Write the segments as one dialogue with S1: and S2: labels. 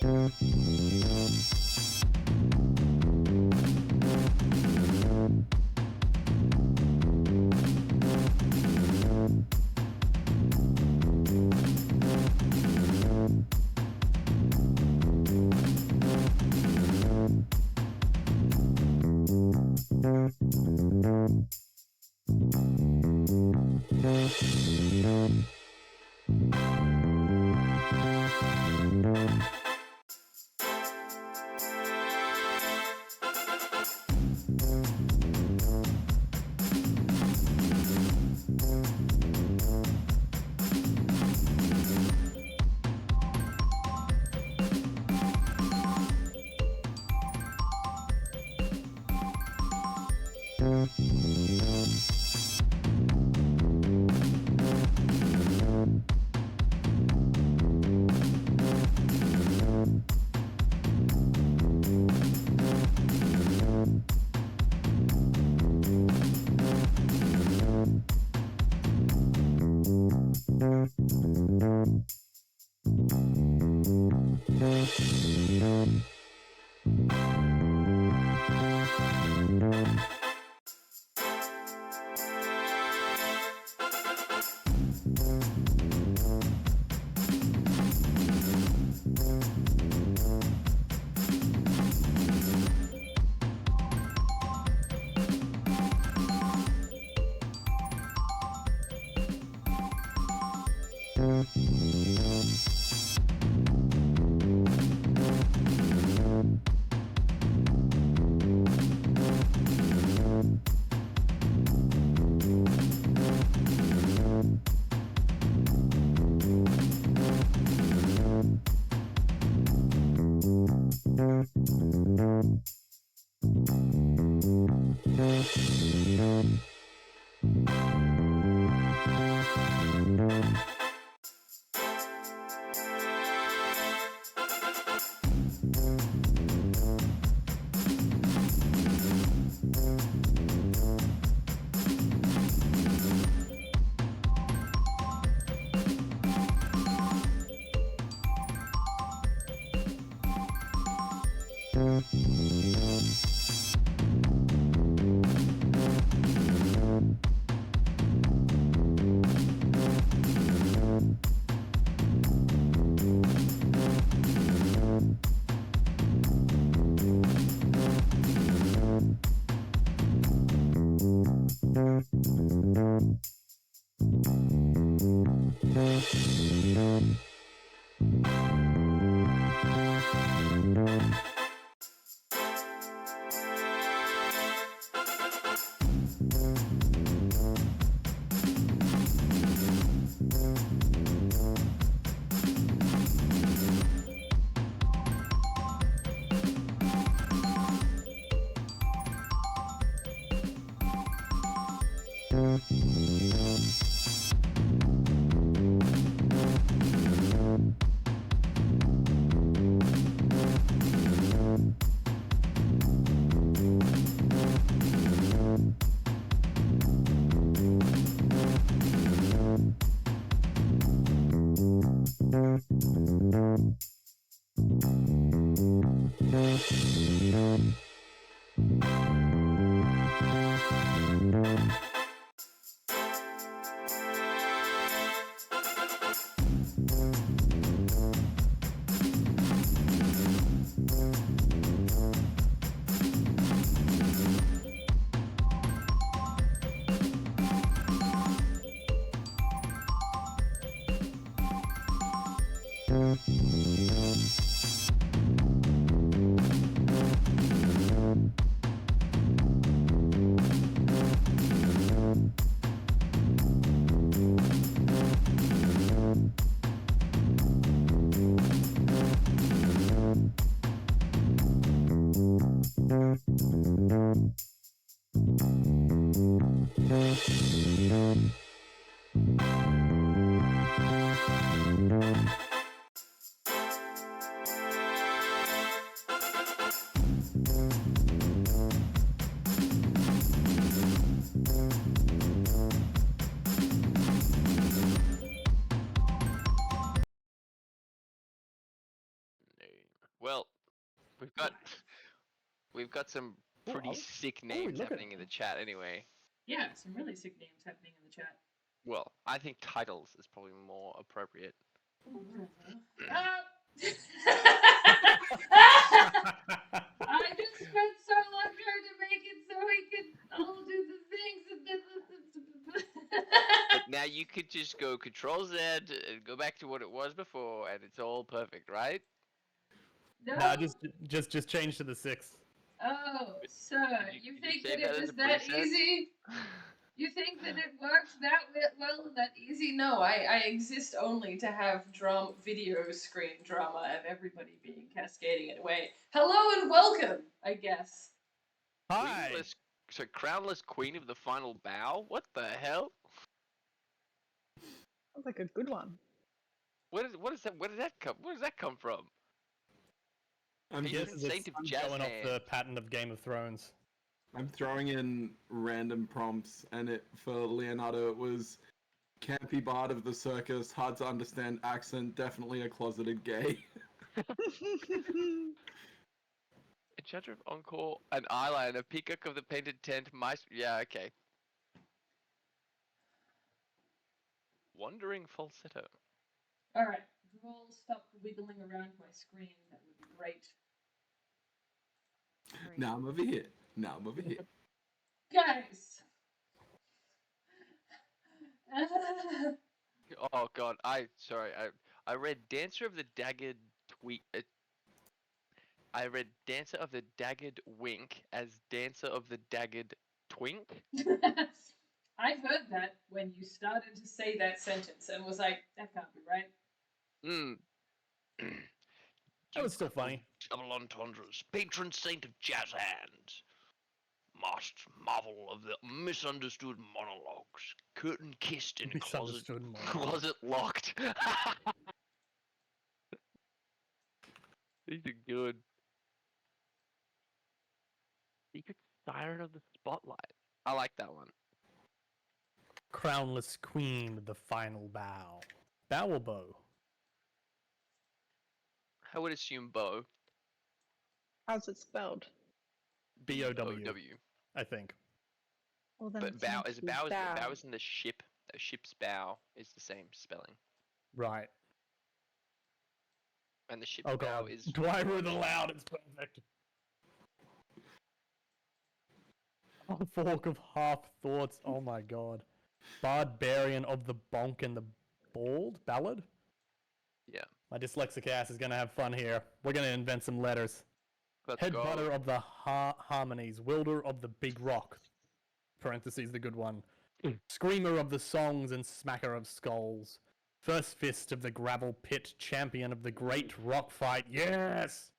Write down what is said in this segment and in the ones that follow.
S1: Name. Well, we've got we've got some pretty sick names happening in the chat anyway.
S2: Yeah, some really sick names happening in the chat.
S1: Well, I think titles is probably more appropriate.
S2: I just spent so long trying to make it so we could all do the things and then
S1: But now you could just go Control Z and go back to what it was before, and it's all perfect, right?
S2: No.
S3: Nah, just change to the 6.
S2: Oh, sir, you
S1: Could
S2: think
S1: save
S2: that it
S1: as
S2: was
S1: a
S2: that
S1: preset?
S2: easy? You think that it works that well, that easy? No, I exist only to have video screen drama of everybody being cascading it away. Hello and welcome, I guess.
S3: Hi.
S1: Crownless Queen of the Final Bow? What the hell?
S4: Sounds like a good one.
S1: What does that come from?
S3: I'm
S1: Patron saint of jazz
S3: going off the
S1: hands.
S3: pattern of Game of Thrones.
S5: I'm throwing in random prompts, and for Leonardo, it was campy bard of the circus, hard to understand accent, definitely a closeted gay.
S1: Enchanter of Encore, an eyeliner, peacock of the painted tent, mice. Yeah, okay. Wandering falsetto.
S2: Alright, if you all stop wiggling around my screen, that would be great.
S5: Now I'm over here. Now I'm over here.
S2: Guys!
S1: Oh god, I read Dancer of the Daggered Tweet. I read Dancer of the Daggered Wink as Dancer of the Daggered Twink.
S2: I heard that when you started to say that sentence and was like, that can't be right.
S3: That was still funny.
S1: Double entendres, patron saint of jazz hands. Most marvel of the misunderstood monologues. Curtain kissed in
S3: Misunderstood monologue.
S1: closet locked. These are good. Secret siren of the spotlight. I like that one.
S3: Crownless Queen, the final bow. Bow or bow?
S1: I would assume bow.
S4: How's it spelled?
S3: B-O-W,
S1: W.
S3: I think.
S4: Well, then
S1: But
S4: it's
S1: bow
S4: meant
S1: is
S4: to be
S1: bow
S4: bow.
S1: is in the ship. The ship's bow is the same spelling,
S3: Right.
S1: and the ship's
S3: Oh
S1: bow
S3: god.
S1: is.
S3: Dwyer the Loud, it's perfect. A fork of half thoughts, oh my god. Barbarian of the Bonk and the Bald? Ballad?
S1: Yeah.
S3: My dyslexic ass is gonna have fun here. We're gonna invent some letters.
S1: Let's
S3: Headbutter
S1: go.
S3: of the harmonies, wielder of the big rock, parentheses the good one, screamer of the songs and smacker of skulls, first fist of the gravel pit, champion of the great rock fight, yes!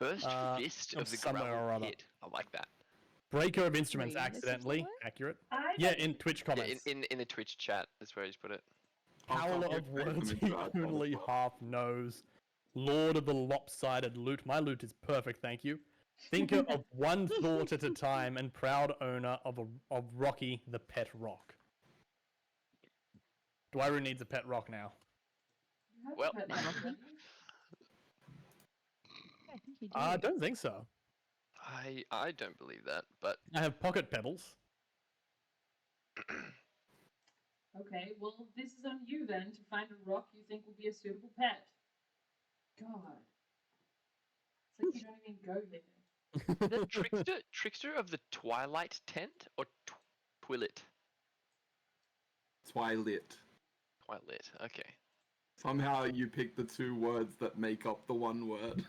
S1: First fist
S3: of
S1: of the
S3: somewhere or
S1: gravel
S3: other.
S1: pit. I like that.
S3: Breaker of instruments
S4: Reading this
S3: accidentally,
S4: somewhere?
S3: accurate.
S2: I
S3: Yeah, in Twitch comments.
S1: In the Twitch chat is where he's put it.
S3: Howler of words he only half knows. Lord of the lopsided loot. My loot is perfect, thank you. Thinker of one thought at a time and proud owner of Rocky the pet rock. Dwyer needs a pet rock now.
S1: Well.
S4: I think you do.
S3: I don't think so.
S1: I don't believe that, but
S3: I have pocket pebbles.
S2: Okay, well, this is on you then to find a rock you think will be a suitable pet. God. It's like you don't even go there.
S1: trickster of the twilight tent or Twillet?
S5: Twilit.
S1: Twilight. Okay.
S5: Somehow you pick the two words that make up the one word.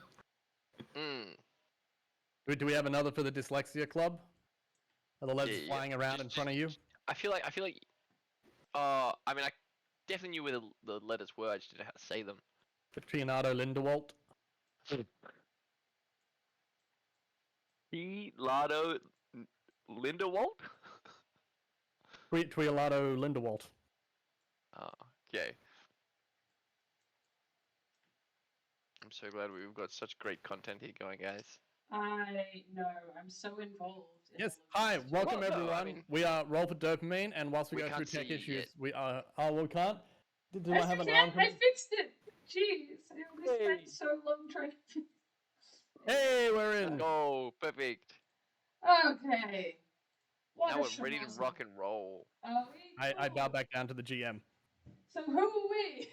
S3: Do we have another for the dyslexia club? Are the letters
S1: Yeah,
S3: flying around in front of you?
S1: I feel like. I mean, I definitely knew where the letters were. I just didn't know how to say them.
S3: Leonardo Lindewalt.
S1: Lado Linderwald?
S3: Tweelado Lindewalt.
S1: Oh, okay. I'm so glad we've got such great content here going, guys.
S2: I know, I'm so involved.
S3: Yes, hi, welcome
S1: Well, no,
S3: everyone.
S1: I mean-
S3: We are Roll for Dopamine, and whilst we
S1: We
S3: go through
S1: can't
S3: tech
S1: see
S3: issues,
S1: yet.
S3: we are. Oh, we can't? Do I
S2: Yes,
S3: have
S2: you
S3: an
S2: can.
S3: arm?
S2: I fixed it. Jeez, I only
S1: Hey.
S2: spent so long trying to.
S3: Hey, we're in.
S1: Oh, perfect.
S2: Okay. What
S1: Now
S2: a
S1: we're ready to
S2: schmozzle.
S1: rock and roll.
S2: Are we?
S3: I bow
S2: Cool.
S3: back down to the GM.
S2: So who are we?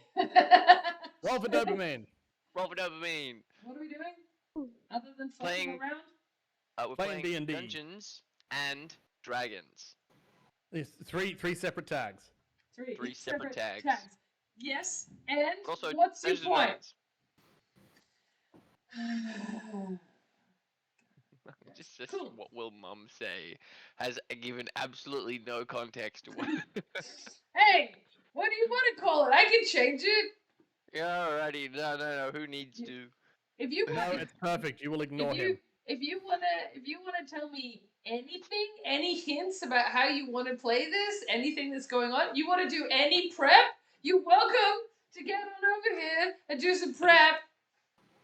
S3: Roll for dopamine.
S1: Roll for dopamine.
S2: What are we doing? Other than fucking
S1: Playing-
S2: around?
S1: We're
S3: Playing
S1: playing
S3: D&D.
S1: Dungeons and Dragons.
S3: There's three separate tags.
S1: Three separate tags.
S2: Yes, and
S1: But also,
S2: what's your
S1: Dungeons and
S2: point?
S1: Dragons. Just
S2: Cool.
S1: what will Mum say has given absolutely no context to what.
S2: Hey, what do you want to call it? I can change it.
S1: Yeah, alrighty. No. Who needs to?
S2: If you
S3: No,
S2: want,
S3: it's perfect. You will ignore
S2: if you
S3: him.
S2: if you wanna tell me anything, any hints about how you want to play this, anything that's going on, you want to do any prep, you're welcome to get on over here and do some prep.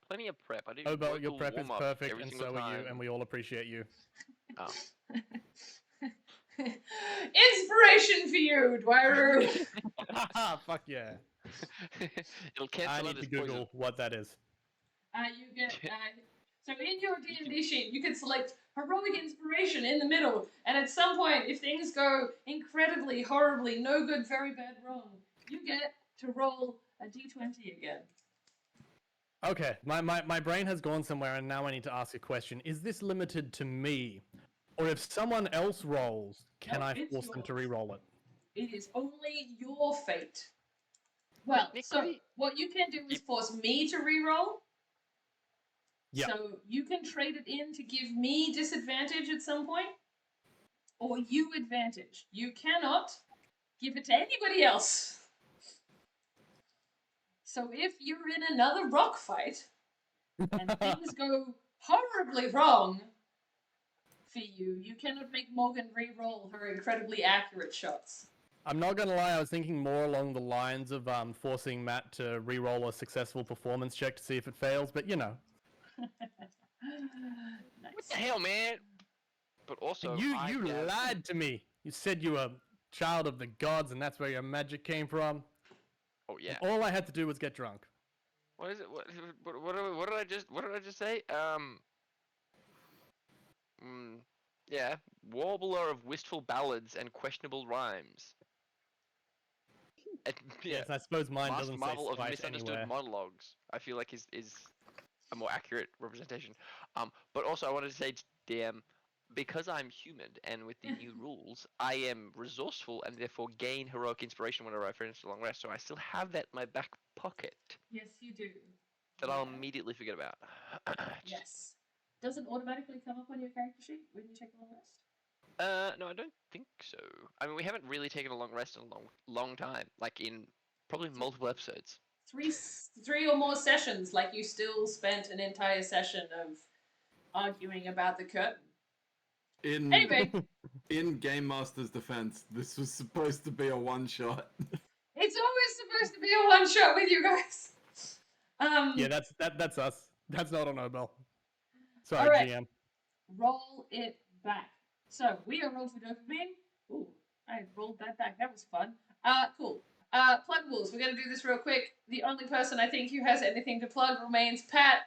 S1: Plenty of prep. I do.
S3: Obel, your
S1: vocal
S3: prep is
S1: warm-up
S3: perfect,
S1: every
S3: and
S1: single
S3: so are you,
S1: time.
S3: and we all appreciate you.
S1: Oh.
S2: Inspiration for you, Dwyru.
S3: Fuck yeah.
S1: It'll
S3: I
S1: cancel out
S3: need to
S1: his poison.
S3: Google what that is.
S2: You get so in your D&D sheet, you can select heroic inspiration in the middle, and at some point, if things go incredibly, horribly, no good, very bad, wrong, you get to roll a d20 again.
S3: Okay, my brain has gone somewhere, and now I need to ask a question. Is this limited to me? Or if someone else rolls, can
S2: Nope,
S3: I
S2: it's
S3: force them to
S2: yours.
S3: re-roll it?
S2: It is only your fate. Well, so
S1: Technically-
S2: what you can do is force me to re-roll.
S3: Yeah.
S2: So you can trade it in to give me disadvantage at some point, or you advantage. You cannot give it to anybody else. So if you're in another rock fight and things go horribly wrong for you, you cannot make Morgan re-roll her incredibly accurate shots.
S3: I'm not gonna lie, I was thinking more along the lines of forcing Matt to re-roll a successful performance check to see if it fails, but you know.
S1: What
S2: Nice.
S1: the hell, man? But also,
S3: you
S1: I
S3: you
S1: have-
S3: lied to me. You said you were a child of the gods and that's where your magic came from.
S1: Oh yeah.
S3: All I had to do was get drunk.
S1: What is it? What did I just say? Yeah. Warbler of wistful ballads and questionable rhymes. And, yeah.
S3: Yes, I suppose mine
S1: Masked
S3: doesn't say
S1: marvel of
S3: spice
S1: misunderstood
S3: anywhere.
S1: monologues. I feel like is a more accurate representation. But also I wanted to say to DM, because I'm human and with the new rules, I am resourceful and therefore gain heroic inspiration whenever I finish a long rest. So I still have that in my back pocket
S2: Yes, you do.
S1: that I'll
S2: Yeah.
S1: immediately forget about.
S2: Yes. Does it automatically come up on your character sheet when you take a long rest?
S1: No, I don't think so. I mean, we haven't really taken a long rest in a long time, like in probably multiple episodes.
S2: Three or more sessions, like you still spent an entire session of arguing about the curtain. Anyway,
S5: In Game Master's defense, this was supposed to be a one-shot.
S2: it's always supposed to be a one shot with you guys.
S3: Yeah, that's us. That's not on Nobel. Sorry,
S2: Alright.
S3: GM.
S2: Roll it back. So we are rolled for dopamine. Ooh, I rolled that back. That was fun. Cool. Pluggables. We're gonna do this real quick. The only person I think who has anything to plug remains Pat.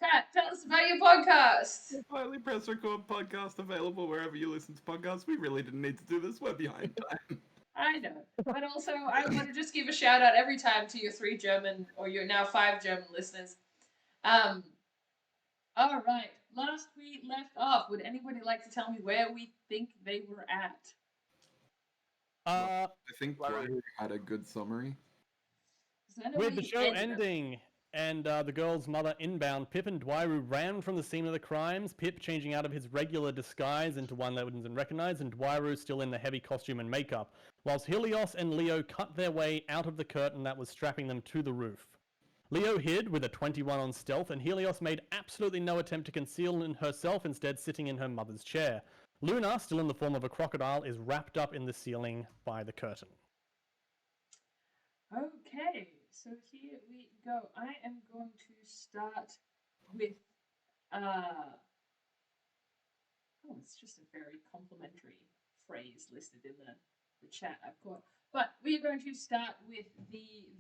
S2: Pat, tell us about your podcast.
S5: Finally, Press Record podcast available wherever you listen to podcasts. We really didn't need to do this. We're behind time.
S2: I know, but also I want to just give a shout out every time to your 3 German or your now 5 German listeners. All right. Last we left off, would anybody like to tell me where we think they were at?
S5: I think
S1: Larry.
S5: Dwyru had a good summary.
S2: Because I know
S3: With the
S2: we
S3: show
S2: ended up-
S3: ending and the girl's mother inbound, Pip and Dwyru ran from the scene of the crimes, Pip changing out of his regular disguise into one that wasn't recognized, and Dwyru still in the heavy costume and makeup, whilst Helios and Leo cut their way out of the curtain that was strapping them to the roof. Leo hid with a 21 on stealth, and Helios made absolutely no attempt to conceal herself, instead sitting in her mother's chair. Luna, still in the form of a crocodile, is wrapped up in the ceiling by the curtain.
S2: Okay, so here we go. I am going to start with oh, it's just a very complimentary phrase listed in the chat I've got. But we are going to start with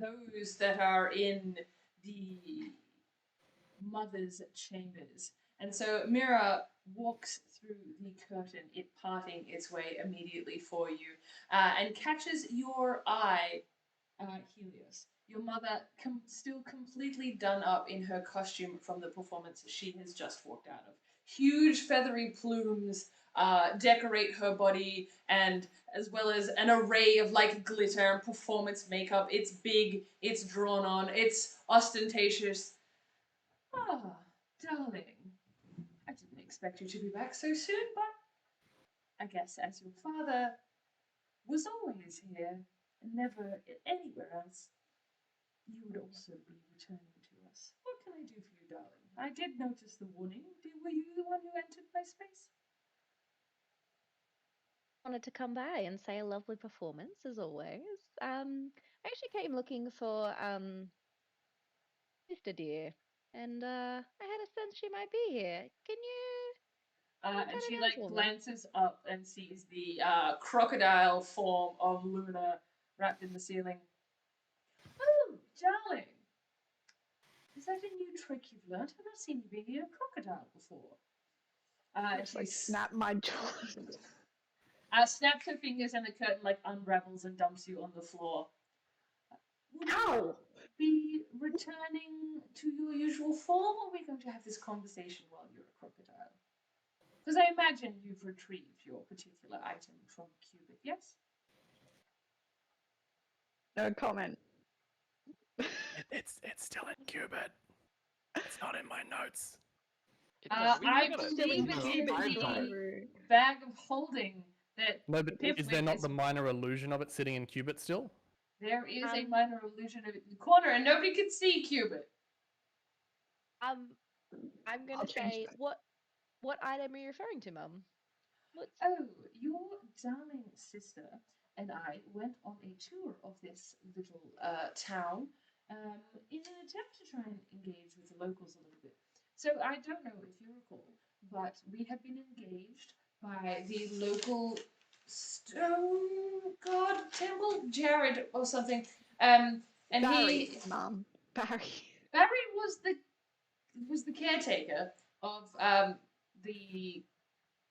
S2: those that are in the mother's chambers. And so Mira walks through the curtain, it parting its way immediately for you, and catches your eye, Helios. Your mother, still completely done up in her costume from the performance she has just walked out of. Huge feathery plumes decorate her body, and as well as an array of like glitter and performance makeup. It's big, it's drawn on, it's ostentatious. Ah, darling, I didn't expect you to be back so soon, but I guess as your father was always here and never anywhere else, you would also be returning to us. What can I do for you, darling? I did notice the warning. Were you the one who entered my space?
S6: Wanted to come by and say a lovely performance as always. I actually came looking for Sister Dear, and I had a sense she might be here. Can you?
S2: And
S6: kinda
S2: she
S6: knows
S2: like
S6: woman.
S2: glances up and sees the crocodile form of Luna wrapped in the ceiling. Oh, darling, is that a new trick you've learned? I've not seen you be a crocodile before. And
S4: Just
S2: she
S4: like snap my jaw.
S2: snaps her fingers and the curtain like unravels and dumps you on the floor. Would you
S4: Ow!
S2: be returning to your usual form, or are we going to have this conversation while you're a crocodile? Because I imagine you've retrieved your particular item from Cubit, yes?
S4: No comment.
S3: It's still in Cubit. It's not in my notes.
S1: It does.
S2: I
S1: got it.
S2: believe
S5: No,
S2: it's in
S5: I've got it.
S2: the bag of holding that
S3: No, but is there
S2: Pipwit
S3: not
S2: is-
S3: the minor illusion of it sitting in Cubit still?
S2: there is a
S6: Um,
S2: minor illusion of it in the corner, and nobody can see Cubit.
S6: I'm gonna
S4: I'll change
S6: say
S4: that.
S6: what item are you referring to, Mum? What's
S2: Oh, your darling sister and I went on a tour of this little town in an attempt to try and engage with the locals a little bit. So I don't know if you recall, but we have been engaged by the local stone god temple, Jared or something. And
S4: Barry,
S2: he
S4: Mum. Barry.
S2: Barry was the caretaker of the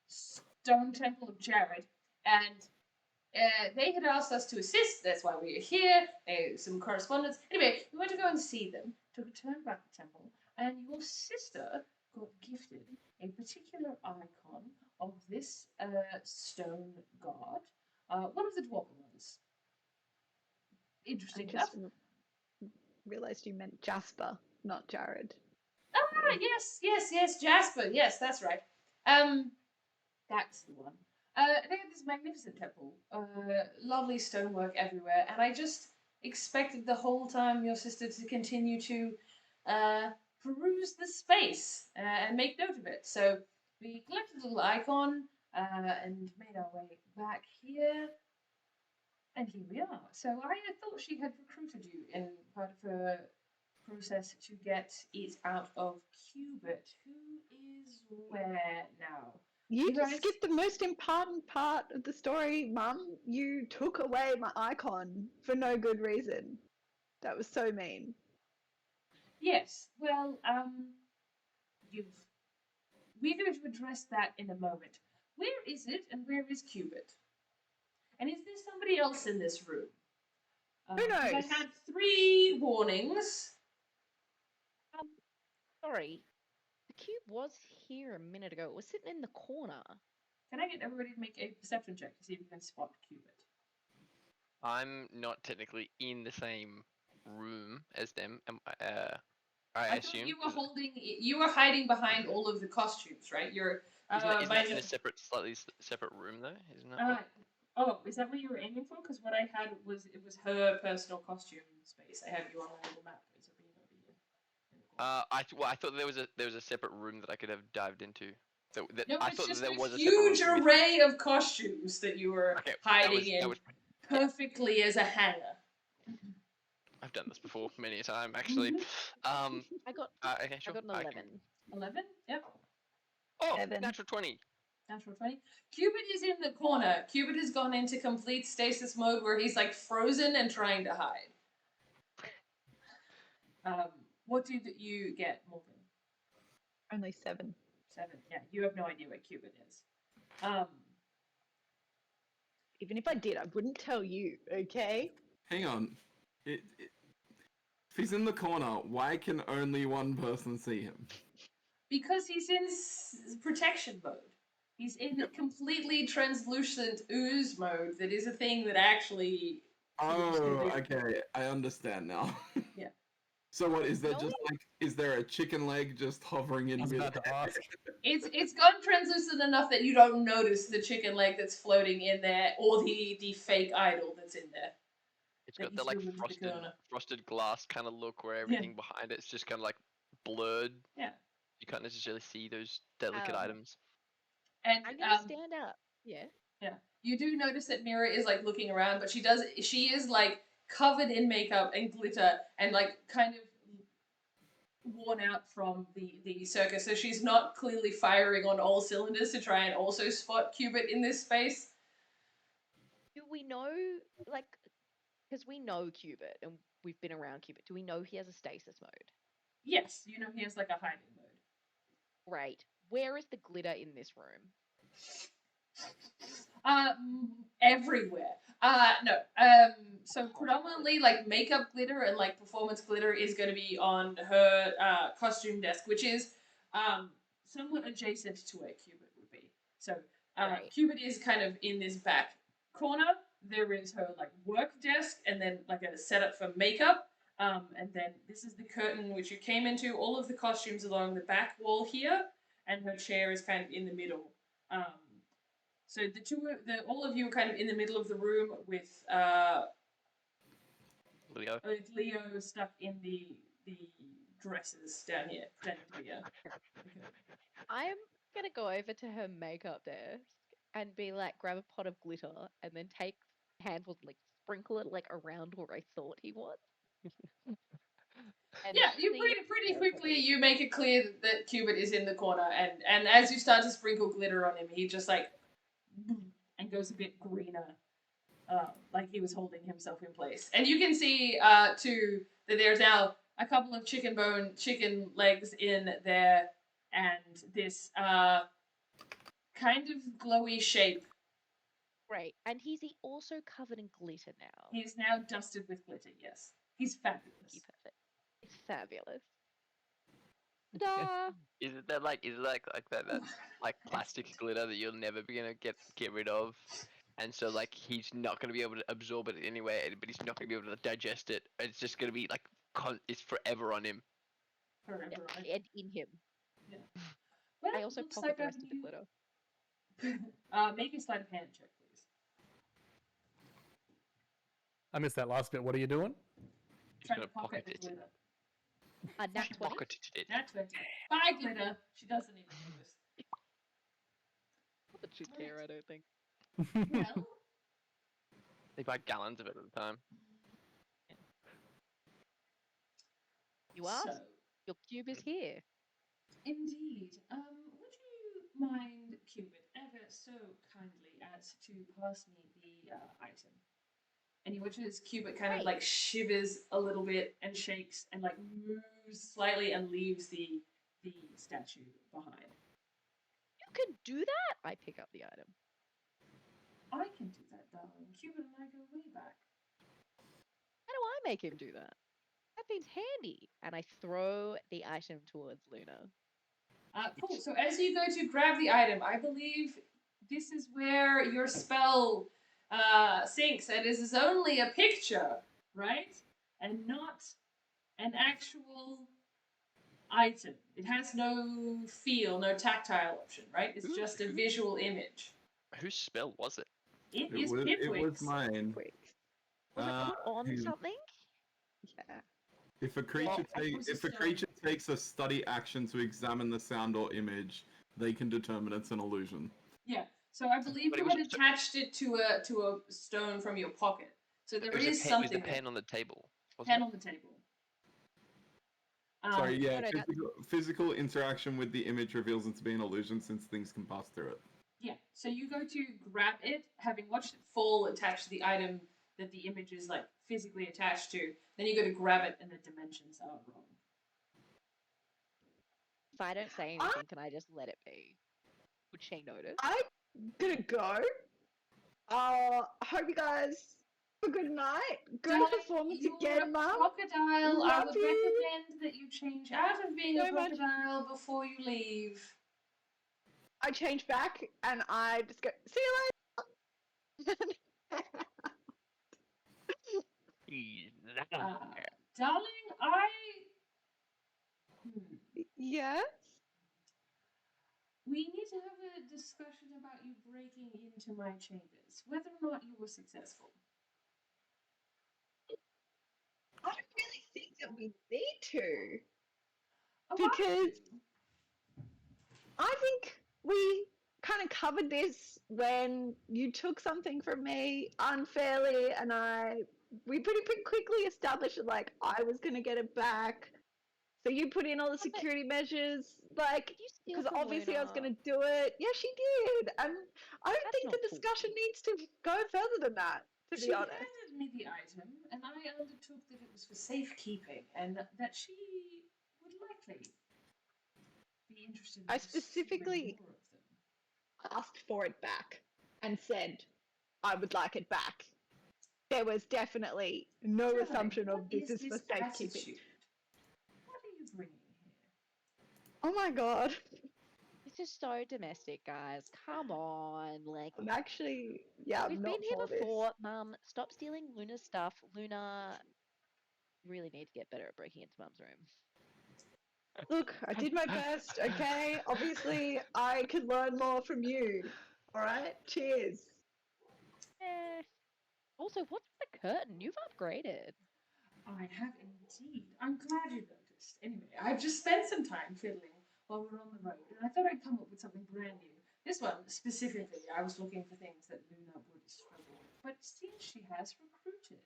S2: stone temple of Jared, and they had asked us to assist. That's why we are here. Some correspondence. Anyway, we went to go and see them, took a turn back the temple, and your sister got gifted a particular icon of this stone god, one of the dwarven ones.
S4: I
S2: Interesting
S4: just
S2: enough.
S4: realized you meant Jasper, not Jared.
S2: Ah, yes, Jasper. Yes, that's right. That's the one. They had this magnificent temple, lovely stonework everywhere, and I just expected the whole time your sister to continue to peruse the space and make note of it. So we collected a little icon and made our way back here, and here we are. So I thought she had recruited you in part of her process to get it out of Cubit. Who is where now?
S4: You
S2: You
S4: just
S2: guys-
S4: skipped the most important part of the story, Mum. You took away my icon for no good reason. That was so mean.
S2: Yes. Well, we're going to address that in a moment. Where is it, and where is Cubit? And is there somebody else in this room?
S4: Who
S2: 'Cause
S4: knows?
S2: I had 3 warnings.
S6: sorry. The cube was here a minute ago. It was sitting in the corner.
S2: Can I get everybody to make a perception check to see if you can spot Cubit?
S1: I'm not technically in the same room as them. I
S2: I thought
S1: assume.
S2: you were hiding behind all of the costumes, right? You're
S1: Isn't that in
S2: by
S1: a
S2: the-
S1: slightly separate room though? Isn't it?
S2: oh, is that what you were aiming for? Because what I had was her personal costume space. I have you on a little map. It's being over here. in the corner.
S1: I thought there was a separate room that I could have dived into. That
S2: No,
S1: I
S2: it's
S1: thought
S2: just
S1: that there
S2: a
S1: was a
S2: huge
S1: separate room.
S2: array of costumes that you were
S1: Okay,
S2: hiding in
S1: that was
S2: perfectly as a hanger.
S1: I've done this before many a time actually.
S2: Mm-hmm.
S6: I got
S1: Okay,
S6: I
S1: sure.
S6: got an
S1: I
S6: 11.
S1: can-
S2: 11? Yep.
S1: Oh,
S4: 7.
S1: natural 20.
S2: Natural 20. Cubit is in the corner. Cubit has gone into complete stasis mode where he's like frozen and trying to hide. What did you get, Morgan?
S4: Only 7.
S2: 7. Yeah, you have no idea what Cupid is.
S4: Even if I did, I wouldn't tell you, okay?
S5: Hang on. If he's in the corner, why can only one person see him?
S2: Because he's in protection mode. He's in completely translucent ooze mode. That is a thing that actually.
S5: Oh, okay. I understand now.
S2: Yeah.
S5: So what is there?
S6: No,
S5: Just like, is there a chicken leg just hovering in
S3: I was
S5: mid?
S3: about to ask.
S2: It's gone translucent enough that you don't notice the chicken leg that's floating in there, or the fake idol that's in there.
S1: It's
S2: That
S1: got
S2: he's
S1: that like
S2: moving to the corner.
S1: frosted glass kind of look where everything behind it's just kind of like blurred.
S2: Yeah.
S1: You can't necessarily see those delicate items.
S2: And
S6: I'm gonna stand up. Yeah.
S2: you do notice that Mira is like looking around, but she is like covered in makeup and glitter and like kind of worn out from the circus, so she's not clearly firing on all cylinders to try and also spot Cubit in this space.
S6: Do we know, like, because we know Cubit and we've been around Cubit, do we know he has a stasis mode?
S2: Yes, you know he has like a hiding mode.
S6: Great. Where is the glitter in this room?
S2: Everywhere. No. So predominantly like makeup glitter and like performance glitter is going to be on her costume desk, which is somewhat adjacent to where Cubit would be. So
S6: Right.
S2: Cubit is kind of in this back corner. There is her like work desk, and then like a setup for makeup. And then this is the curtain which you came into. All of the costumes along the back wall here, and her chair is kind of in the middle. So all of you are kind of in the middle of the room with
S1: Leo.
S2: Leo stuck in the dresses down here, pretending to be a.
S6: I'm gonna go over to her makeup desk and be like, grab a pot of glitter and then take handfuls, like sprinkle it like around where I thought he was. And
S2: Yeah, you
S6: see
S2: pretty
S6: if-
S2: quickly you make it clear that Cubit is in the corner, and as you start to sprinkle glitter on him, he just like and goes a bit greener, like he was holding himself in place. And you can see too that there's now a couple of chicken legs in there, and this kind of glowy shape.
S6: Great. And he's also covered in glitter now.
S2: He's now dusted with glitter. Yes, he's fabulous.
S6: Perfect. It's fabulous. Ta-da!
S1: Is it that like plastic glitter that you're never gonna get rid of? And so like he's not gonna be able to absorb it anyway, but he's not gonna be able to digest it. It's just gonna be like it's forever on him.
S2: Forever,
S6: Yeah,
S2: right?
S6: and in him.
S2: Well,
S6: I also
S2: looks
S6: pocket
S2: like
S6: the rest of the
S2: you-
S6: glitter.
S2: Make a sleight of hand check, please.
S3: I missed that last bit. What are you doing?
S1: He's
S2: Trying
S1: gonna
S2: to pocket the
S1: it.
S2: glitter.
S6: Nat 20.
S1: Pocketed it.
S2: That's 20. Bye, glitter. She doesn't even notice.
S6: Not that she'd care, I don't think.
S2: Well,
S1: They buy gallons of it at a time.
S6: You asked?
S2: so,
S6: Your cube is here.
S2: indeed. Would you mind, Cupid, ever so kindly as to pass me the item? And he watches Cupid kind of
S6: Great.
S2: like shivers a little bit and shakes and like moves slightly and leaves the statue behind.
S6: You can do that? I pick up the item.
S2: I can do that, darling. Cupid and I go way back.
S6: How do I make him do that? That seems handy. And I throw the item towards Luna.
S2: Cool. So as you go to grab the item, I believe this is where your spell sinks. And this is only a picture, right? And not an actual item. It has no feel, no tactile option, right? It's just a visual image.
S1: Whose spell was it?
S2: It
S5: It
S2: is
S5: was
S2: Pipwic's.
S5: mine.
S4: Quick.
S6: Was it put on
S5: hang on.
S6: something?
S4: Yeah.
S5: If a creature
S2: I was
S5: if a
S2: just,
S5: creature takes a study action to examine the sound or image, they can determine it's an illusion.
S2: Yeah. So I believe
S1: But it
S2: you
S1: was
S2: had
S1: a-
S2: attached it to a stone from your pocket. So there
S1: It was,
S2: is
S1: it was
S2: something
S1: the
S2: there.
S1: pen on the table. Wasn't
S2: Pen
S1: it?
S2: on the table.
S5: Sorry, yeah,
S6: no, that-
S5: physical interaction with the image reveals it to be an illusion since things can pass through it.
S2: Yeah, so you go to grab it, having watched it fall attached to the item that the image is like physically attached to. Then you go to grab it, and the dimensions are wrong.
S6: If I don't say anything, can I just let it be? Would she notice?
S4: I'm gonna go. Hope you guys have a good night. Good
S2: Darling,
S4: performance
S2: you're
S4: again,
S2: a
S4: Mum.
S2: crocodile. I
S4: Love
S2: would
S4: you.
S2: recommend that you change out of being a
S4: So much.
S2: crocodile before you leave.
S4: I change back and I just go, see you later.
S2: Darling, I.
S4: Yes?
S2: We need to have a discussion about you breaking into my chambers, whether or not you were successful.
S4: I don't really think that we need to.
S2: Oh, I
S4: Because
S2: do.
S4: I think we kind of covered this when you took something from me unfairly, and we pretty quickly established that like I was gonna get it back. So you put in all the
S6: Yeah, but-
S4: security measures, like
S6: Did you steal
S4: because
S6: from
S4: obviously I was
S6: Luna?
S4: gonna do it. Yeah, she did, and I don't
S6: That's
S4: think
S6: not
S4: the
S6: cool.
S4: discussion needs to go further than that. To
S2: She
S4: be honest,
S2: handed me the item, and I undertook that it was for safekeeping, and that she would likely be interested in
S4: I
S2: receiving
S4: specifically
S2: more of them.
S4: asked for it back and said I would like it back. There was definitely no
S2: Darling,
S4: assumption of
S2: what
S4: this is for safekeeping.
S2: attitude? What are you bringing here?
S4: Oh my god.
S6: This is so domestic, guys. Come on, like
S4: I'm actually, yeah, I'm
S6: we've
S4: not
S6: been here
S4: for this.
S6: before. Mum, stop stealing Luna's stuff. Luna, you really need to get better at breaking into Mum's room.
S4: Look, I did my best, okay? Obviously, I could learn more from you. Alright? Cheers.
S6: Eh. Also, what's the curtain? You've upgraded.
S2: I have indeed. I'm glad you noticed. Anyway, I've just spent some time fiddling while we're on the road, and I thought I'd come up with something brand new. This one, specifically, I was looking for things that Luna would struggle with, but it seems she has recruited.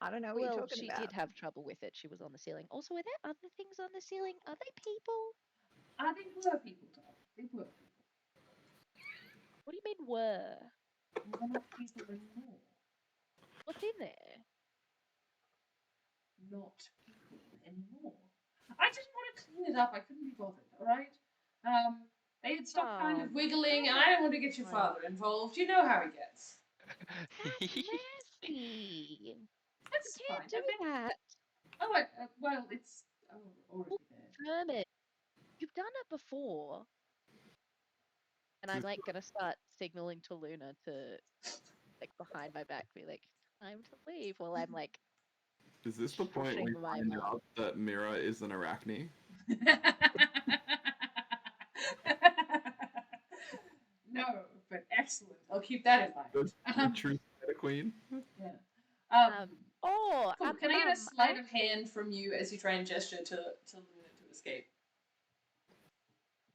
S4: I don't know what you're
S6: Well,
S4: talking
S6: she
S4: about.
S6: did have trouble with it. She was on the ceiling. Also, are there other things on the ceiling? Are they people?
S2: They were people, darling. They were people.
S6: What do you mean were?
S2: Well, they're not people anymore.
S6: What's in there?
S2: Not people anymore. I didn't want to clean it up. I couldn't be bothered, alright? They had stopped kind of
S6: Oh,
S2: wiggling, and I didn't want to get your
S6: fine.
S2: father involved. You know how he gets.
S6: That's nasty.
S2: That's
S6: You
S2: fine.
S6: can't do that.
S2: Oh, well, it's already there.
S6: Hermit, you've done it before. And I'm like gonna start signaling to Luna to like behind my back be like, time to leave while I'm like
S5: Is this the point where
S6: shushing
S5: you
S6: my
S5: find
S6: mum.
S5: out that Mira is an arachne?
S2: No, but excellent. I'll keep that in mind.
S5: The true spider queen?
S2: Yeah.
S6: Oh,
S2: Cool. Can I get a
S6: Mum,
S2: sleight of hand from you as you try and gesture to Luna to escape?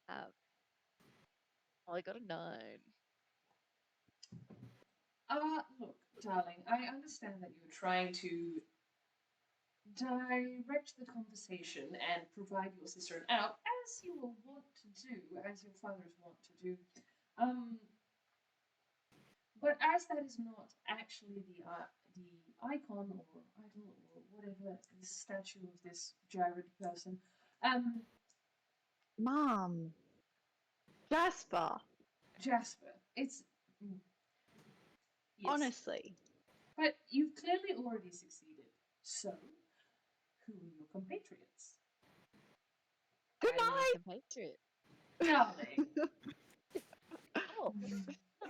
S6: well, I got a 9.
S2: Look, darling, I understand that you're trying to direct the conversation and provide your sister an out, as you will want to do, as your fathers want to do. But as that is not actually the icon or idol or whatever the statue of this Jared person,
S4: Mom. Jasper.
S2: Jasper, it's yes.
S4: Honestly.
S2: But you've clearly already succeeded. So, who are your compatriots?
S4: Good
S6: I
S4: night.
S6: need to Patriot.
S2: Darling.
S6: Oh, Dad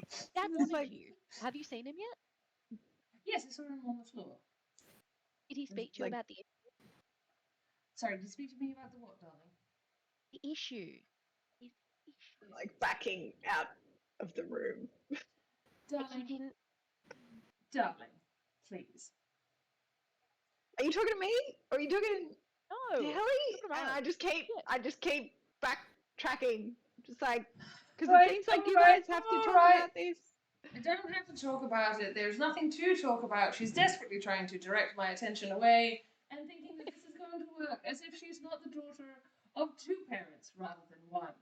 S4: It's
S6: wanted
S4: like-
S6: you. Have you seen him yet?
S2: Yes, I saw him on the floor.
S6: Did he speak to you
S4: like-
S6: about the
S2: Sorry, did you speak to me about the what, darling?
S6: issue? His issue.
S4: Like backing out of the room.
S6: Like,
S2: Darling,
S6: he didn't.
S2: darling, please.
S4: Are you talking to me? Or are you talking
S6: No.
S4: to Helly?
S6: talking
S4: And
S6: about-
S4: I just keep backtracking. Just like, because
S2: Right,
S4: it seems like you
S2: alright,
S4: guys have to talk
S2: alright.
S4: about this.
S2: I don't have to talk about it. There's nothing to talk about. She's desperately trying to direct my attention away and thinking that this is going to work, as if she's not the daughter of 2 parents rather than 1.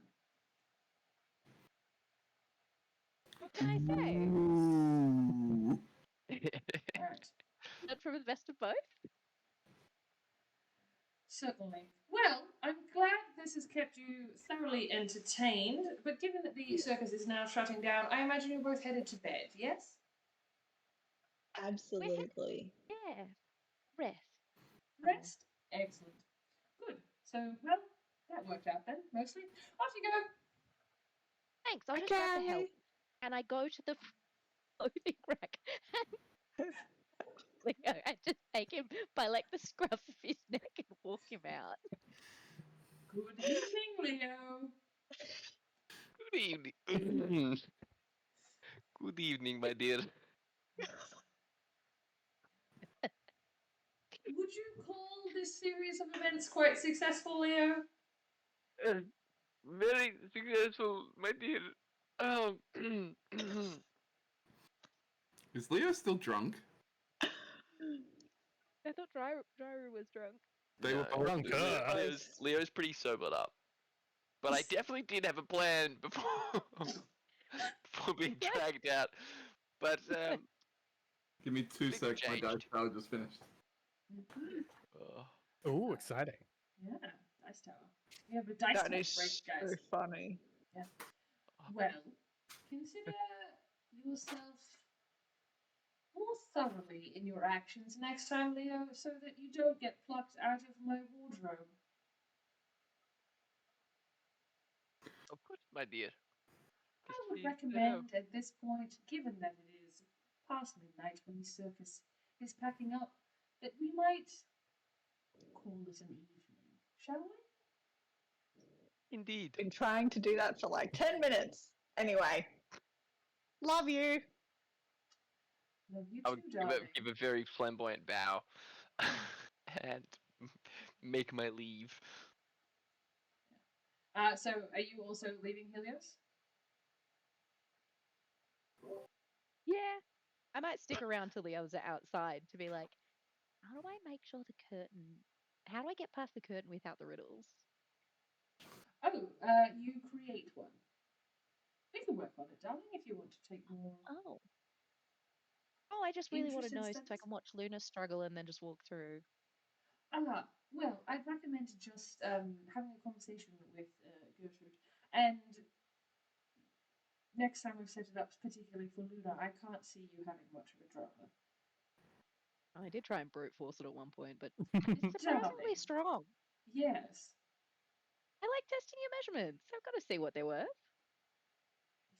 S6: What can I say?
S5: Ooh.
S2: Alright.
S6: Learn from the best of both.
S2: Certainly. Well, I'm this has kept you thoroughly entertained, but given that the circus is now shutting down, I imagine you're both headed to bed, yes?
S4: Absolutely.
S6: Yeah. Rest.
S2: Rest? Excellent. Good. So, well, that worked out then, mostly. Off you go.
S6: Thanks. I'll just grab the help.
S4: Okay.
S6: And I go to the clothing rack and Leo, and just take him by like the scruff of his neck and walk him out.
S2: Good evening, Leo.
S1: Good evening. Good evening, my dear.
S2: Would you call this series of events quite successful, Leo?
S1: Very successful, my dear.
S5: Is Leo still drunk?
S6: I thought Dryru was drunk.
S5: They were
S1: No,
S5: both
S3: drunk.
S1: Leo's pretty sobered up. But I definitely did have a plan before, before being dragged out. But
S5: Give me 2
S1: Things
S5: seconds. My dice
S1: changed.
S5: tower just finished.
S3: Ooh, exciting.
S2: Yeah, dice tower. We have a dice
S4: That
S2: tower
S4: is
S2: break,
S4: so
S2: guys.
S4: funny.
S2: Well, consider yourself more thoroughly in your actions next time, Leo, so that you don't get plucked out of my wardrobe.
S1: of course, my dear.
S2: I
S1: Just
S2: would
S1: please,
S2: recommend at this point, given that it is past midnight when the circus is packing up, that we might call it an evening, shall we?
S1: Indeed.
S4: Been trying to do that for like 10 minutes. Anyway. Love you.
S2: Love you
S1: I
S2: too,
S1: would give
S2: darling.
S1: give a very flamboyant bow and make my leave.
S2: So, are you also leaving Helios?
S6: Yeah. I might stick around till the others are outside to be like, how do I make sure the curtain? How do I get past the curtain without the riddles?
S2: Oh, you create one. We can work on it, darling, if you want to take more.
S6: Oh. Oh, I just really want to
S2: Interested
S6: know so I
S2: studies?
S6: can watch Luna struggle and then just walk through.
S2: Well, I'd recommend just having a conversation with Gertrude. And next time we've set it up, particularly for Luna, I can't see you having much of a drama.
S6: I did try and brute force it at one point, but it's surprisingly
S2: Darling.
S6: strong.
S2: Yes,
S6: I like testing your measurements. I've got to see what they're worth.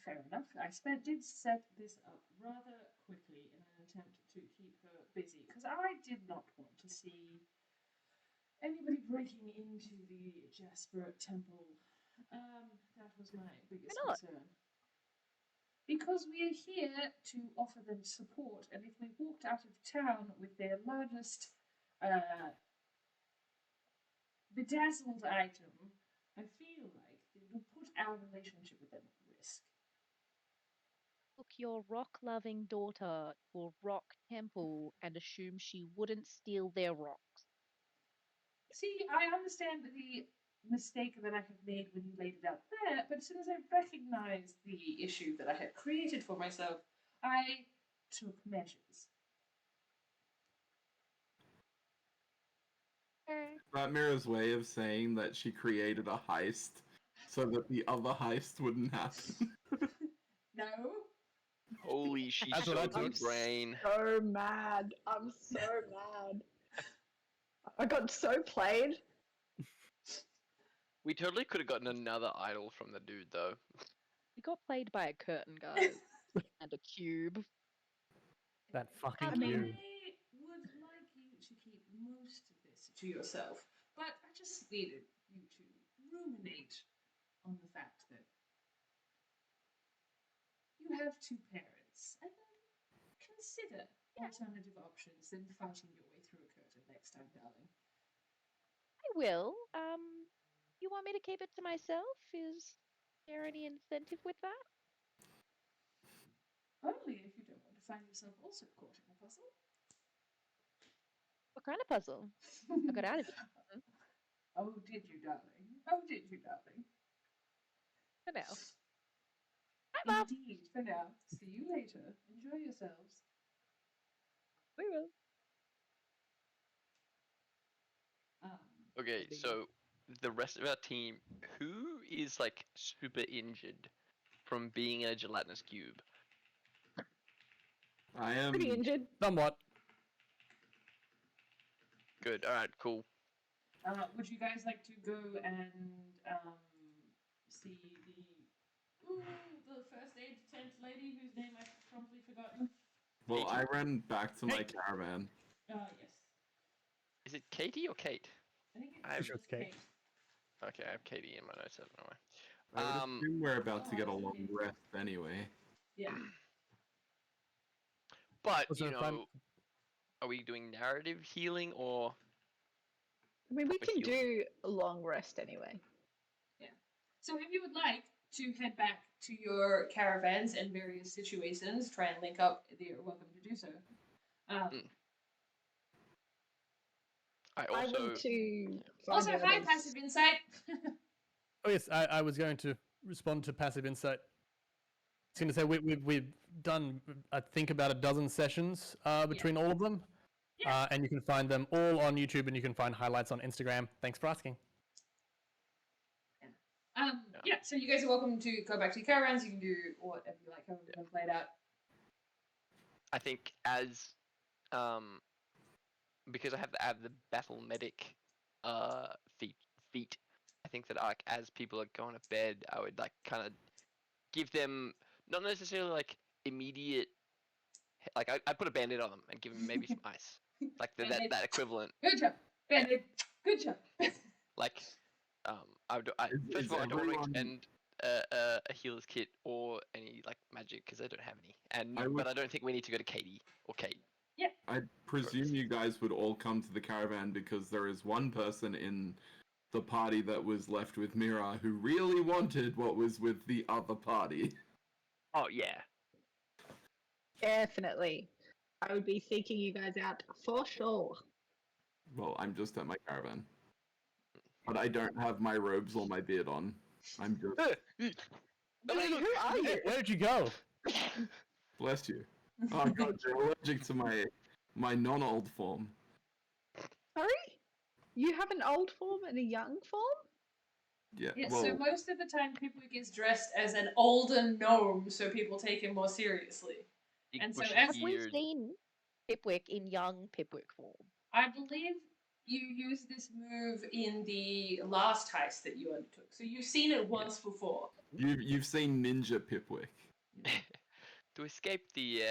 S2: fair enough. Did set this up rather quickly in an attempt to keep her busy, because I did not want to see anybody breaking into the Jasper Temple. That was my biggest
S6: Why not?
S2: concern. Because we are here to offer them support, and if we walked out of town with their largest bedazzled item, I feel like it would put our relationship with them at risk.
S6: Took your rock-loving daughter to a rock temple and assumed she wouldn't steal their rocks.
S2: See, I understand the mistake that I have made when you laid it out there, but as soon as I recognized the issue that I had created for myself, I took measures.
S5: That Mira's way of saying that she created a heist so that the other heist wouldn't happen.
S2: No?
S1: Holy, she's
S3: That's
S1: so
S3: what I
S1: good
S3: took.
S1: brain.
S4: So mad. I'm so mad. I got so played.
S1: We totally could have gotten another idol from the dude, though.
S6: We got played by a curtain, guys, and a cube.
S3: That fucking
S2: I mean,
S3: cube.
S2: I would like you to keep most of this to yourself, but I just needed you to ruminate on the fact that you have two parents, and then consider alternative options than fighting your way through a curtain next time, darling.
S6: I will. You want me to keep it to myself? Is there any incentive with that?
S2: Only if you don't want to find yourself also caught in a puzzle.
S6: What kind of puzzle? I got out of it.
S2: Oh, did you, darling? Oh, did you, darling?
S6: For now. Hi, Mom.
S2: Indeed, for now. See you later. Enjoy yourselves.
S6: We will.
S2: Um,
S1: Okay,
S6: Big
S1: so the rest of our team, who is like super injured from being in a gelatinous cube?
S5: I am.
S4: Pretty injured.
S3: Somewhat.
S1: Good. All right. Cool.
S2: Would you guys like to go and see the first aid tent lady whose name I've promptly forgotten?
S5: Well,
S1: Katie?
S5: I ran back to my
S3: Kate.
S5: caravan.
S2: Yes.
S1: Is it Katie or Kate?
S2: I think
S1: I'm
S2: it
S3: sure
S2: was
S3: it's Kate.
S1: Okay, I have Katie in my notes. I don't know why.
S5: I would assume we're about to get a
S2: Oh,
S5: long
S2: okay.
S5: rest anyway.
S2: Yeah.
S1: But
S3: Was
S1: you
S3: it a fun-
S1: know, are we doing narrative healing or?
S4: I mean, we
S1: Proper
S4: can
S1: healing.
S4: do a long rest anyway.
S2: So if you would like to head back to your caravans and various situations, try and link up, you're welcome to do so.
S1: I
S4: I
S1: also
S4: want to.
S2: Also,
S4: find
S2: hi,
S4: others.
S2: passive insight.
S3: Oh yes, I was going to respond to passive insight. I was going to say we've done I think about a dozen sessions between all of them,
S2: Yeah.
S3: and you can find them all on YouTube, and you can find highlights on Instagram. Thanks for asking.
S2: Yeah, so you guys are welcome to go back to your caravans. You can do whatever you like, however you want to play it out.
S1: I think as because I have the battle medic feat. I think that like as people are going to bed, I would like kind of give them not necessarily like immediate like I put a band-aid on them and give them maybe some ice, like
S2: Band-Aid.
S1: that equivalent.
S2: Good job, Bandit. Good job.
S1: Like first
S5: Is
S1: of all, I don't want to
S5: everyone-
S1: expend a healer's kit or any like magic because I don't have any, and
S5: I would-
S1: but I don't think we need to go to Katie or Kate.
S5: I presume you guys would all come to the caravan because there is one person in the party that was left with Mira who really wanted what was with the other party.
S1: Oh yeah,
S4: Definitely. I would be seeking you guys out for sure.
S5: Well, I'm just at my caravan. But I don't have my robes or my beard on. I'm just.
S4: Who are you?
S3: Where did you go?
S5: Bless you. Oh god, you're allergic to my non-old form.
S4: Sorry? You have an old form and a young form?
S5: Yeah,
S2: Yeah,
S5: well,
S2: so most of the time Pipwick is dressed as an older gnome, so people take him more seriously.
S1: big
S2: And so
S1: bushy
S2: as
S6: Have we
S1: beard.
S6: seen Pipwick in young Pipwick form?
S2: I believe you used this move in the last heist that you undertook. So you've seen it once before.
S5: you've seen Ninja Pipwick.
S1: To escape the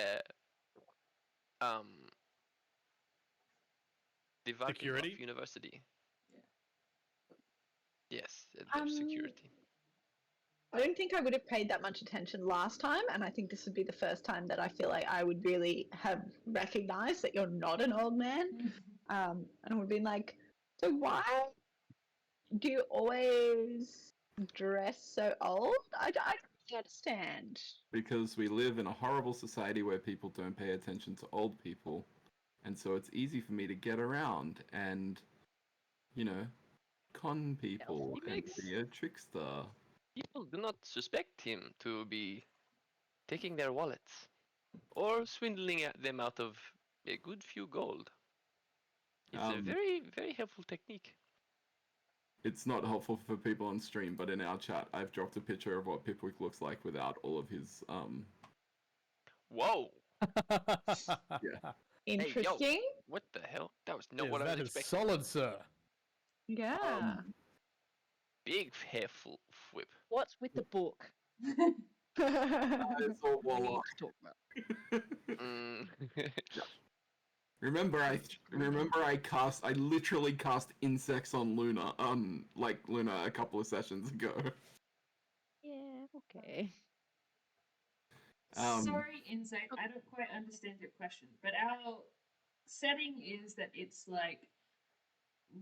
S1: Wagnerhof
S3: Security?
S1: University.
S2: Yeah.
S1: Yes, there's security.
S4: I don't think I would have paid that much attention last time, and I think this would be the first time that I feel like I would really have recognized that you're not an old man. And I would have been like, so why do you always dress so old? I don't understand.
S5: Because we live in a horrible society where people don't pay attention to old people. And so it's easy for me to get around and, you know, con people
S1: he
S5: and
S1: makes-
S5: be a trickster.
S1: People do not suspect him to be taking their wallets or swindling them out of a good few gold. It's a
S5: Um,
S1: very, very helpful technique.
S5: It's not helpful for people on stream, but in our chat, I've dropped a picture of what Pipwick looks like without all of his
S1: Whoa!
S4: Interesting.
S1: What the hell? That was not
S3: Yes,
S1: what I
S3: that
S1: was
S3: is
S1: expecting.
S3: solid, sir.
S4: Yeah.
S1: Big hair whip.
S6: What's with the book?
S5: It's all
S6: We need
S5: warlock.
S6: to talk about.
S1: Mm.
S5: Remember, I literally cast insects on Luna, Luna a couple of sessions ago.
S6: Yeah, okay.
S2: Sorry, Insect, I don't quite understand your question, but our setting is that it's like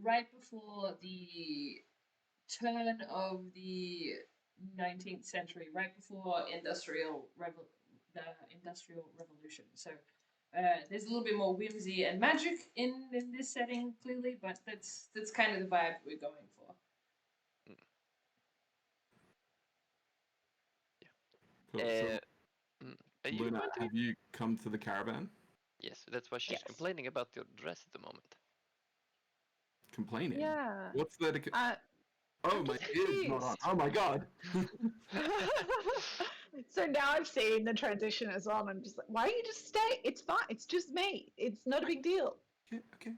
S2: right before the turn of the 19th century, right before the Industrial Revolution. So there's a little bit more whimsy and magic in this setting, clearly, but that's kind of the vibe we're going for.
S5: Cool.
S1: Are you
S5: Luna,
S1: going to-
S5: have you come to the caravan?
S1: Yes, that's why she's
S4: Yes.
S1: complaining about your dress at the moment.
S5: Complaining?
S4: Yeah.
S5: What's there to...
S4: Uh,
S5: Oh, my ear's not on. Oh my god.
S4: So now I've seen the transition as well, and I'm just like, why don't you just stay? It's fine. It's just me. It's not a big deal.
S5: Okay.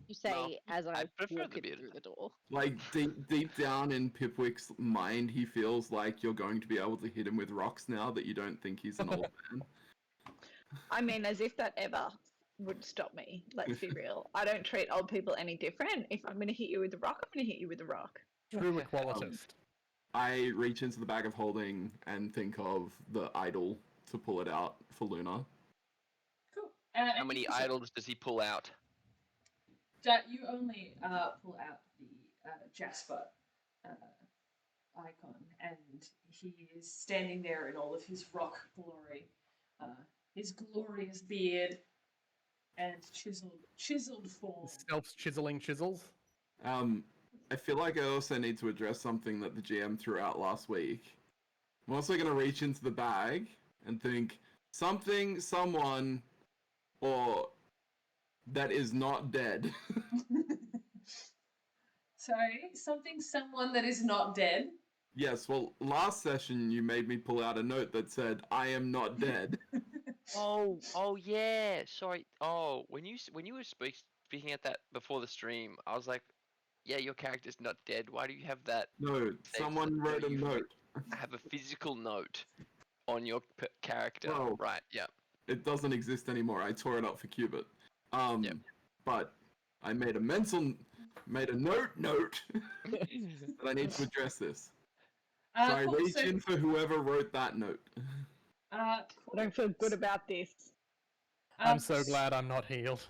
S6: You say as
S1: I
S6: I
S1: prefer
S6: walk
S1: the
S6: in
S1: beard.
S6: through the door.
S5: Like deep down in Pipwick's mind, he feels like you're going to be able to hit him with rocks now that you don't think he's an old man.
S4: I mean, as if that ever would stop me. Let's be real. I don't treat old people any different. If I'm going to hit you with a rock, I'm going to hit you with a rock.
S3: True equalitist.
S5: I reach into the bag of holding and think of the idol to pull it out for Luna.
S2: Cool.
S1: How many idols does he pull out?
S2: You only pull out the Jasper icon, and he is standing there in all of his rock glory, his glorious beard and chiseled form.
S3: Stealth's chiseling chisels.
S5: I feel like I also need to address something that the GM threw out last week. I'm also going to reach into the bag and think something, someone, or that is not dead.
S2: Sorry, someone that is not dead.
S5: Yes, well, last session you made me pull out a note that said, "I am not dead."
S1: Oh yeah. Sorry. Oh, when you were speaking at that before the stream, I was like, yeah, your character's not dead. Why do you have that?
S5: No, someone wrote a
S1: you
S5: note.
S1: have a physical note on your character,
S5: Well,
S1: right? Yeah.
S5: It doesn't exist anymore. I tore it up for Cubit.
S1: Yep.
S5: But I made a note that I need to address this. So I
S2: Cool,
S5: reach in for whoever wrote that note.
S4: I don't feel good about this.
S3: I'm so glad I'm not healed.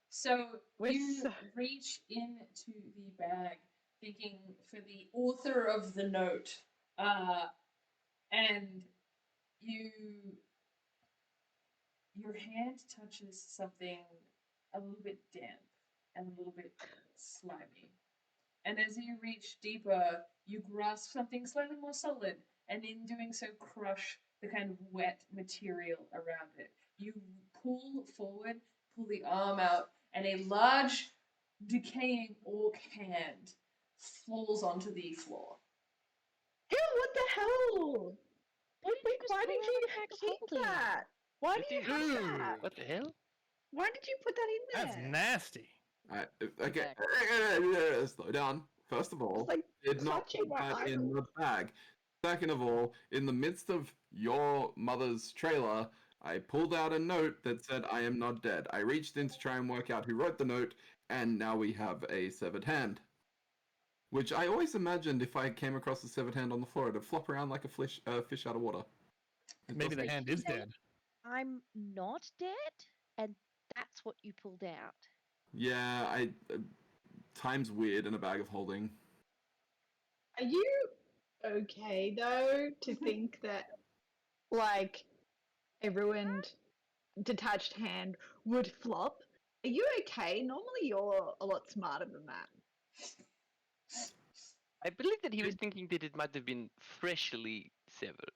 S2: So
S4: We're
S2: you
S4: so-
S2: reach into the bag, thinking for the author of the note, and your hand touches something a little bit damp and a little bit slimy. And as you reach deeper, you grasp something slightly more solid, and in doing so, crush the kind of wet material around it. You pull forward, pull the arm out, and a large, decaying orc hand falls onto the floor.
S4: Ew, what the hell?
S6: Why did you just
S4: Why
S6: pull
S4: did
S6: out
S4: you
S6: a bag of
S4: keep
S6: holding?
S4: that? Why do you have that?
S1: What the hell?
S4: Why did you put that in there?
S3: That's nasty.
S5: Okay, slow down. First of all,
S4: It's like
S5: did not
S4: clutching
S5: put
S4: my
S5: that in
S4: idol.
S5: the bag. Second of all, in the midst of your mother's trailer, I pulled out a note that said, "I am not dead." I reached in to try and work out who wrote the note, and now we have a severed hand. Which I always imagined if I came across a severed hand on the floor, it'd flop around like a fish out of water. It
S3: Maybe the
S5: doesn't.
S3: hand is dead.
S6: I'm not dead, and that's what you pulled out.
S5: Yeah, time's weird in a bag of holding.
S4: Are you okay though to think that like a ruined detached hand would flop? Are you okay? Normally you're a lot smarter than that.
S1: I believe that he was thinking that it might have been freshly severed.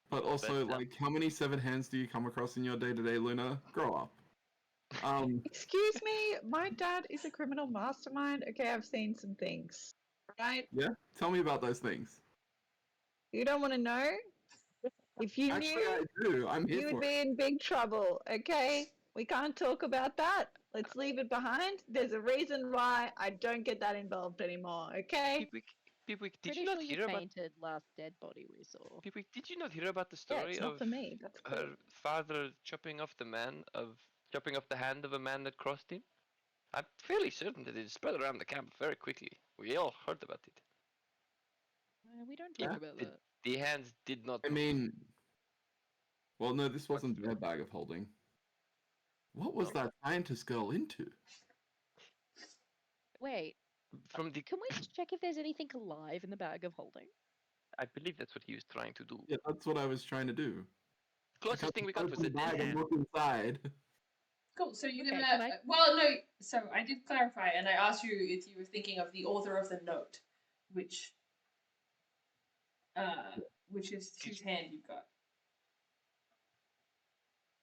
S5: But also,
S1: But,
S5: like, how many severed hands do you come across in your day-to-day, Luna? Grow up.
S4: Excuse me, my dad is a criminal mastermind. Okay, I've seen some things. Right?
S5: Yeah? Tell me about those things.
S4: You don't want to know? If you
S5: Actually,
S4: knew,
S5: I do. I'm here
S4: you
S5: for
S4: would
S5: it.
S4: be in big trouble, okay? We can't talk about that. Let's leave it behind. There's a reason why I don't get that involved anymore, okay?
S1: Pippwick, did
S6: Pretty
S1: you not
S6: sure you
S1: hear about
S6: fainted last dead body we saw.
S1: Pippwick, did you not hear about the
S4: Yeah,
S1: story
S4: it's not
S1: of
S4: for me. That's cool.
S1: her father chopping off the hand of a man that crossed him? I'm fairly certain that it spread around the camp very quickly. We all heard about it.
S6: We don't
S5: Yeah,
S6: talk about
S1: it-
S6: that.
S1: The hands did not
S5: I
S1: move.
S5: mean... Well, no, this wasn't their bag of holding. What was that scientist girl into?
S6: Wait,
S1: From the,
S6: can we just check if there's anything alive in the bag of holding?
S1: I believe that's what he was trying to do.
S5: Yeah, that's what I was trying to do.
S1: Closest thing we got was
S5: the
S1: a dead
S5: bag and
S1: hand.
S5: look inside.
S2: Cool. So you're
S6: Okay,
S2: gonna.
S6: can I-
S2: Well, no. So I did clarify, and I asked you if you were thinking of the author of the note, which is whose hand you've got.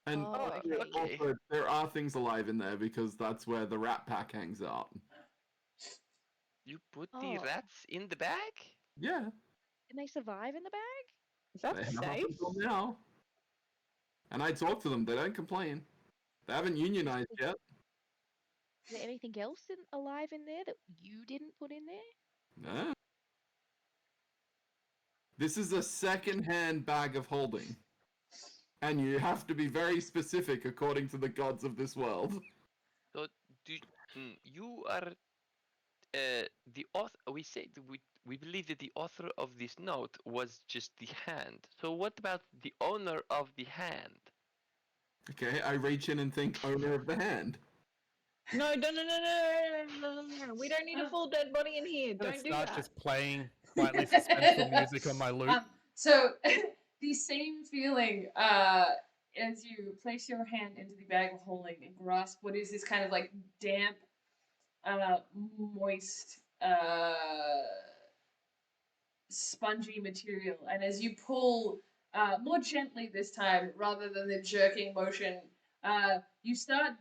S5: And
S6: Oh, okay.
S5: also, there are things alive in there because that's where the rat pack hangs out.
S1: You put the
S6: Oh.
S1: rats in the bag?
S5: Yeah,
S6: Can they survive in the bag?
S4: Is that
S5: they have up
S4: safe?
S5: until now. And I talk to them. They don't complain. They haven't unionized yet.
S6: Is there anything else alive in there that you didn't put in there?
S5: No. This is a second-hand bag of holding. And you have to be very specific according to the gods of this world.
S1: So you are the author. We say we believe that the author of this note was just the hand. So what about the owner of the hand?
S5: Okay, I reach in and think owner of the hand.
S4: No, no. We don't need a full dead body in here.
S3: And it
S4: Don't do
S3: starts
S4: that.
S3: just playing slightly suspenseful music on my lute.
S2: So the same feeling as you place your hand into the bag of holding and grasp what is this kind of like damp, moist, spongy material, and as you pull more gently this time rather than the jerking motion, you start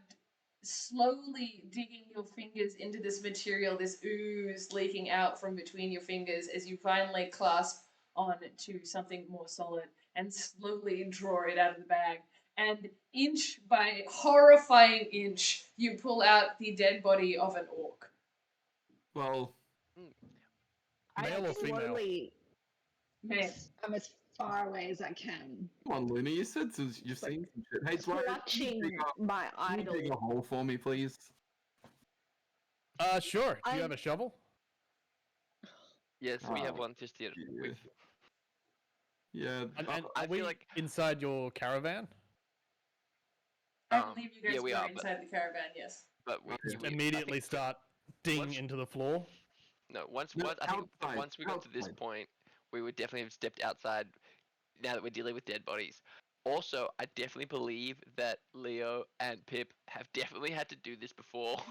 S2: slowly digging your fingers into this material, this ooze leaking out from between your fingers as you finally clasp on to something more solid and slowly draw it out of the bag. And inch by horrifying inch, you pull out the dead body of an orc.
S5: Well,
S3: Male or female?
S4: slowly
S2: Man,
S4: I'm as far away as I can,
S5: come on, Luna, you said you've
S4: Like,
S5: seen some shit. Hey, Dwight,
S4: clutching my
S5: can you dig a
S4: idol.
S5: hole for me, please?
S3: Sure. Do you
S4: I-
S3: have a shovel?
S1: Yes, we have
S5: Oh,
S1: one just here.
S5: yeah.
S1: We've-
S5: Yeah,
S3: And
S1: I
S3: are we
S1: feel like-
S3: inside your caravan?
S2: I
S1: Um,
S2: believe you guys
S1: yeah, we
S2: were
S1: are, but-
S2: inside the caravan, yes.
S1: But we,
S5: Just
S1: we I
S3: Immediately
S1: think-
S3: start ding
S1: once-
S3: into the floor.
S1: No, once
S5: No,
S1: I think
S5: outside,
S1: once we got to this
S5: outside.
S1: point, we would definitely have stepped outside. Now that we're dealing with dead bodies. Also, I definitely believe that Leo and Pip have definitely had to do this before.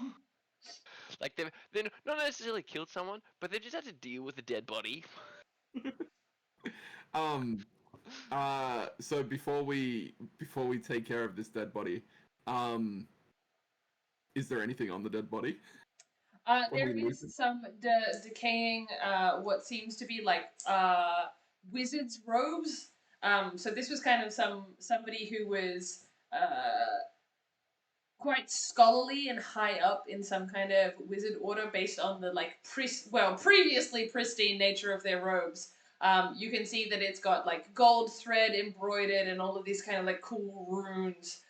S1: Like they've not necessarily killed someone, but they've just had to deal with a dead body.
S5: So before we take care of this dead body, is there anything on the dead body?
S2: There
S5: we
S2: is
S5: lose it?
S2: some decaying, what seems to be like wizard's robes. So this was kind of somebody who was quite scholarly and high up in some kind of wizard order based on the like previously pristine nature of their robes. You can see that it's got like gold thread embroidered and all of these kind of like cool runes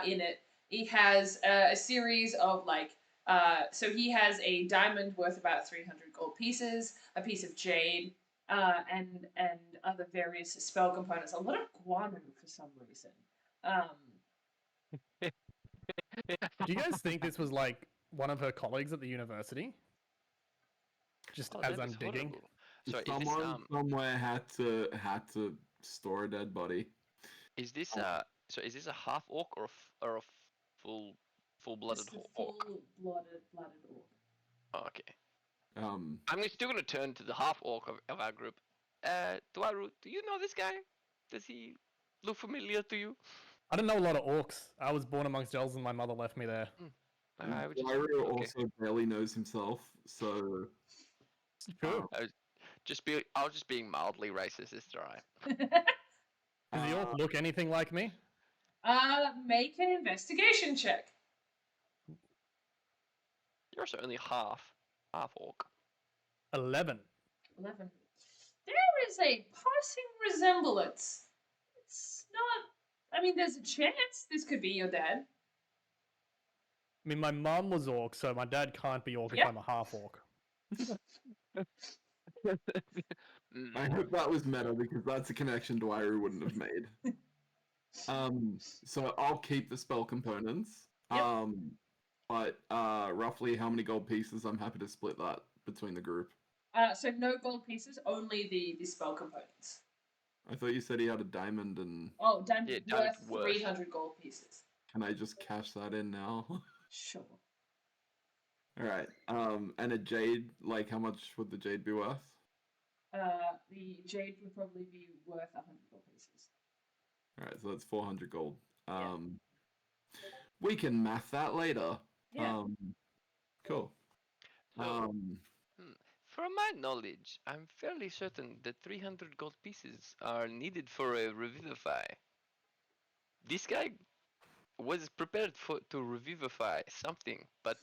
S2: in it. He has a series of like so he has a diamond worth about 300 gold pieces, a piece of jade, and other various spell components. A lot of guano for some reason.
S3: Do you guys think this was like one of her colleagues at the university? Just
S1: Oh,
S3: as
S1: that
S3: I'm
S1: is
S3: digging.
S1: horrible. So is
S5: Someone somewhere had to store a dead body.
S1: is this is this a half orc or a full-blooded
S2: Just a
S1: orc?
S2: full-blooded orc.
S1: Oh, okay.
S5: Um,
S1: I'm still gonna turn to the half orc of our group. Dwaru, do you know this guy? Does he look familiar to you?
S3: I don't know a lot of orcs. I was born amongst elves and my mother left me there.
S1: I would just,
S5: Lyra
S1: okay.
S5: also barely knows himself, so
S3: True.
S1: I was just being mildly racist this time.
S3: Does the orc look anything like me?
S2: Make an investigation check.
S1: You're also only half orc.
S3: 11.
S2: 11. There is a passing resemblance. It's not. I mean, there's a chance this could be your dad.
S3: I mean, my mum was orc, so my dad can't be orc
S2: Yeah.
S3: if I'm a half orc.
S5: I hope that was meta because that's a connection Dwyer wouldn't have made. So I'll keep the spell components.
S2: Yep.
S5: But roughly how many gold pieces? I'm happy to split that between the group.
S2: So no gold pieces, only the spell components.
S5: I thought you said he had a diamond, and
S2: Oh, diamond
S1: Yeah, diamond's
S2: worth
S1: worth.
S2: 300 gold pieces.
S5: can I just cash that in now?
S2: Sure.
S5: All right. And a jade, like how much would the jade be worth?
S2: The jade would probably be worth 100 gold pieces.
S5: All right, so that's 400 gold.
S2: Yeah.
S5: We can math that later.
S2: Yeah.
S5: Cool.
S1: So, From my knowledge, I'm fairly certain that 300 gold pieces are needed for a revivify. This guy was prepared to revivify something, but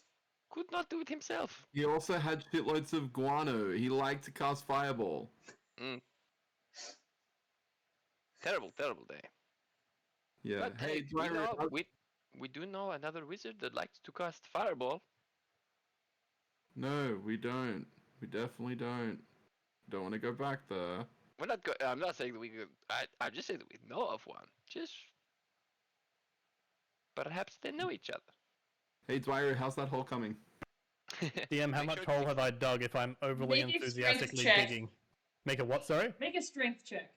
S1: could not do it himself.
S5: He also had shitloads of guano. He liked to cast fireball.
S1: Terrible, terrible day.
S5: Yeah.
S1: But
S5: Hey,
S1: we
S5: Dwyer,
S1: know we do know another wizard that likes to cast fireball.
S5: no, we don't. We definitely don't. Don't want to go back there.
S1: We're not. I'm not saying that we could. I just say that we know of one. Just perhaps they know each other.
S5: Hey, Dwyer, how's that hole coming?
S3: DM, how
S1: Make
S3: much
S1: sure
S3: hole
S1: to-
S3: have I dug if I'm overly
S2: Make a strength
S3: enthusiastically
S2: check.
S3: digging? Make a what, sorry?
S2: Make a strength check.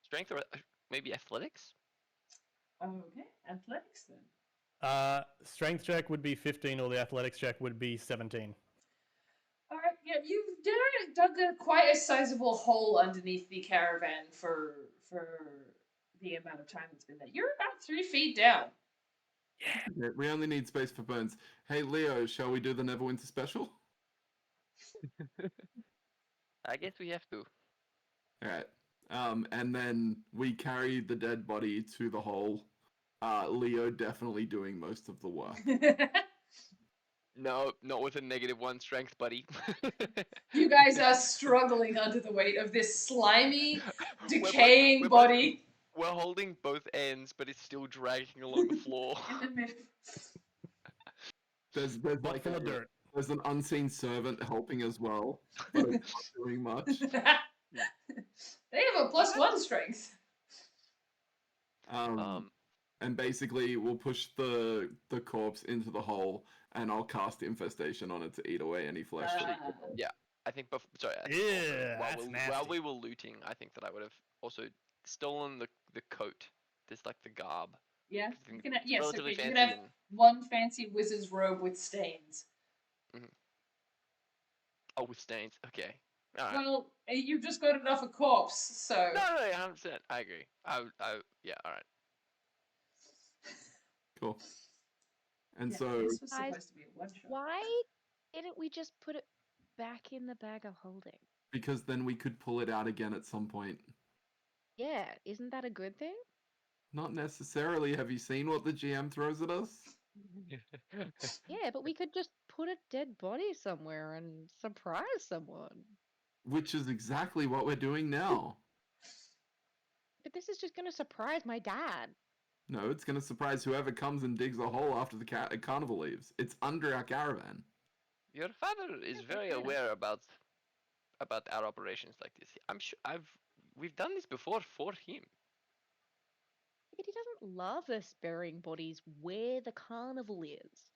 S1: Strength or maybe athletics?
S2: Okay, athletics then.
S3: Strength check would be 15, or the athletics check would be 17.
S2: All right, yeah, you've dug quite a sizable hole underneath the caravan for the amount of time it's been there. You're about 3 feet down.
S5: Yeah, we only need space for bones. Hey, Leo, shall we do the Neverwinter special?
S1: I guess we have to.
S5: All right. And then we carry the dead body to the hole. Leo definitely doing most of the work.
S1: No, not with a -1 strength, buddy.
S2: You guys are struggling under the weight of this slimy,
S1: We're both-
S2: decaying
S1: we're both-
S2: body
S1: We're holding both ends, but it's still dragging along the floor.
S2: in the middle.
S5: There's
S3: But
S5: like
S3: full of dirt.
S5: there's an unseen servant helping as well, but it's not doing much.
S2: They have a +1 strength.
S5: And basically we'll push the corpse into the hole, and I'll cast infestation on it to eat away any flesh.
S1: I think. Sorry. I think
S3: Yeah,
S1: while,
S3: that's
S1: while
S3: nasty.
S1: we were looting, I think that I would have also stolen the coat. There's like the garb.
S2: Yeah,
S1: I think
S2: you can, yes,
S1: relatively
S2: okay, you
S1: fancy.
S2: can have one fancy wizard's robe with stains.
S1: Oh, with stains. Okay. All right.
S2: Well, you've just got it off a corpse, so.
S1: No, 100%. I agree. Yeah. All right.
S5: Cool. And
S2: Yeah,
S5: so
S2: this was
S6: Guys,
S2: supposed to be a one shot.
S6: Why didn't we just put it back in the bag of holding?
S5: because then we could pull it out again at some point.
S6: Yeah, isn't that a good thing?
S5: Not necessarily. Have you seen what the GM throws at us?
S6: Yeah, but we could just put a dead body somewhere and surprise someone.
S5: Which is exactly what we're doing now.
S6: But this is just going to surprise my dad.
S5: No, it's going to surprise whoever comes and digs a hole after the carnival leaves. It's under our caravan.
S1: Your father is very aware about our operations like this. I'm sure we've done this before for him.
S6: But he doesn't love us burying bodies where the carnival is.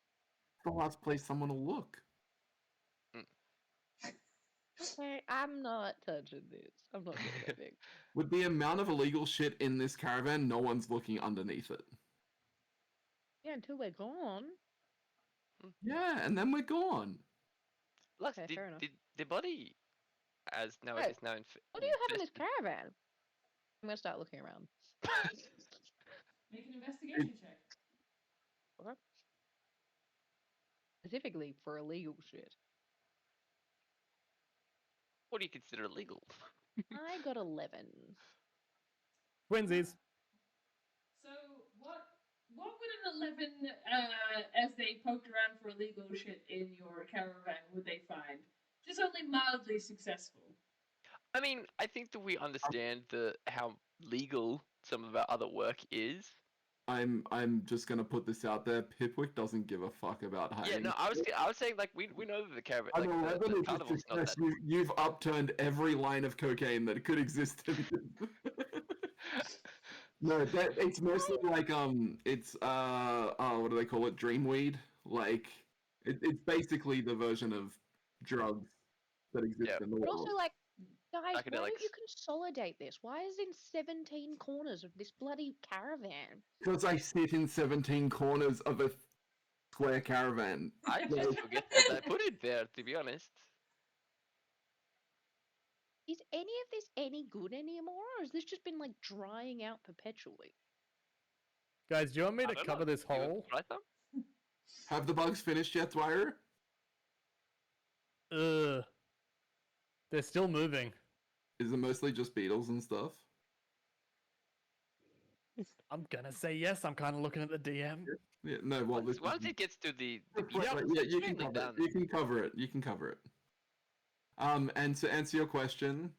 S5: The last place someone will look.
S6: Okay, I'm not touching this. I'm not doing anything.
S5: With the amount of illegal shit in this caravan, no one's looking underneath it.
S6: Yeah, until we're gone.
S5: Yeah, and then we're gone.
S1: Lux,
S6: Okay, fair enough.
S1: did the body, as now
S6: Hey,
S1: it is now in.
S6: What do you have in this caravan? I'm gonna start looking around.
S2: Make an investigation check.
S6: Okay. Specifically for illegal shit.
S1: What do you consider illegal?
S6: I got 11.
S3: Twinsies.
S2: So what would an 11, as they poked around for illegal shit in your caravan, would they find? Just only mildly successful.
S1: I mean, I think that we understand how legal some of our other work is.
S5: I'm just gonna put this out there. Pipwick doesn't give a fuck about hiding.
S1: Yeah, no, I was saying like we know that the caravan,
S5: An
S1: like
S5: 11
S1: the
S5: is a
S1: carnival's not
S5: success.
S1: that.
S5: You've upturned every line of cocaine that could exist. No, it's mostly like it's what do they call it? Dreamweed. Like it's basically the version of drugs that exist
S1: Yeah.
S5: in the
S6: But
S5: world.
S6: also, like, guys, why don't you
S1: Psychedelics.
S6: consolidate this? Why is it in 17 corners of this bloody caravan?
S5: Because I sit in 17 corners of a square caravan.
S1: I just forget that I put it there. To be honest,
S6: Is any of this any good anymore, or has this just been, like, drying out perpetually?
S3: Guys, do you want me
S1: I
S3: to
S1: don't
S3: cover
S1: know.
S3: this
S1: You want
S3: hole?
S1: to try some?
S5: Have the bugs finished yet, Dwyer?
S3: Ugh. They're still moving.
S5: Is it mostly just beetles and stuff?
S3: I'm gonna say yes. I'm kind of looking at the DM.
S5: Yeah, no, well, this
S1: Once
S5: is...
S1: it gets to the
S5: Right,
S1: beetles,
S5: yeah,
S1: it's
S5: you can
S1: mainly
S5: cover
S1: done.
S5: it. You can cover it. You can cover it. And to answer your question,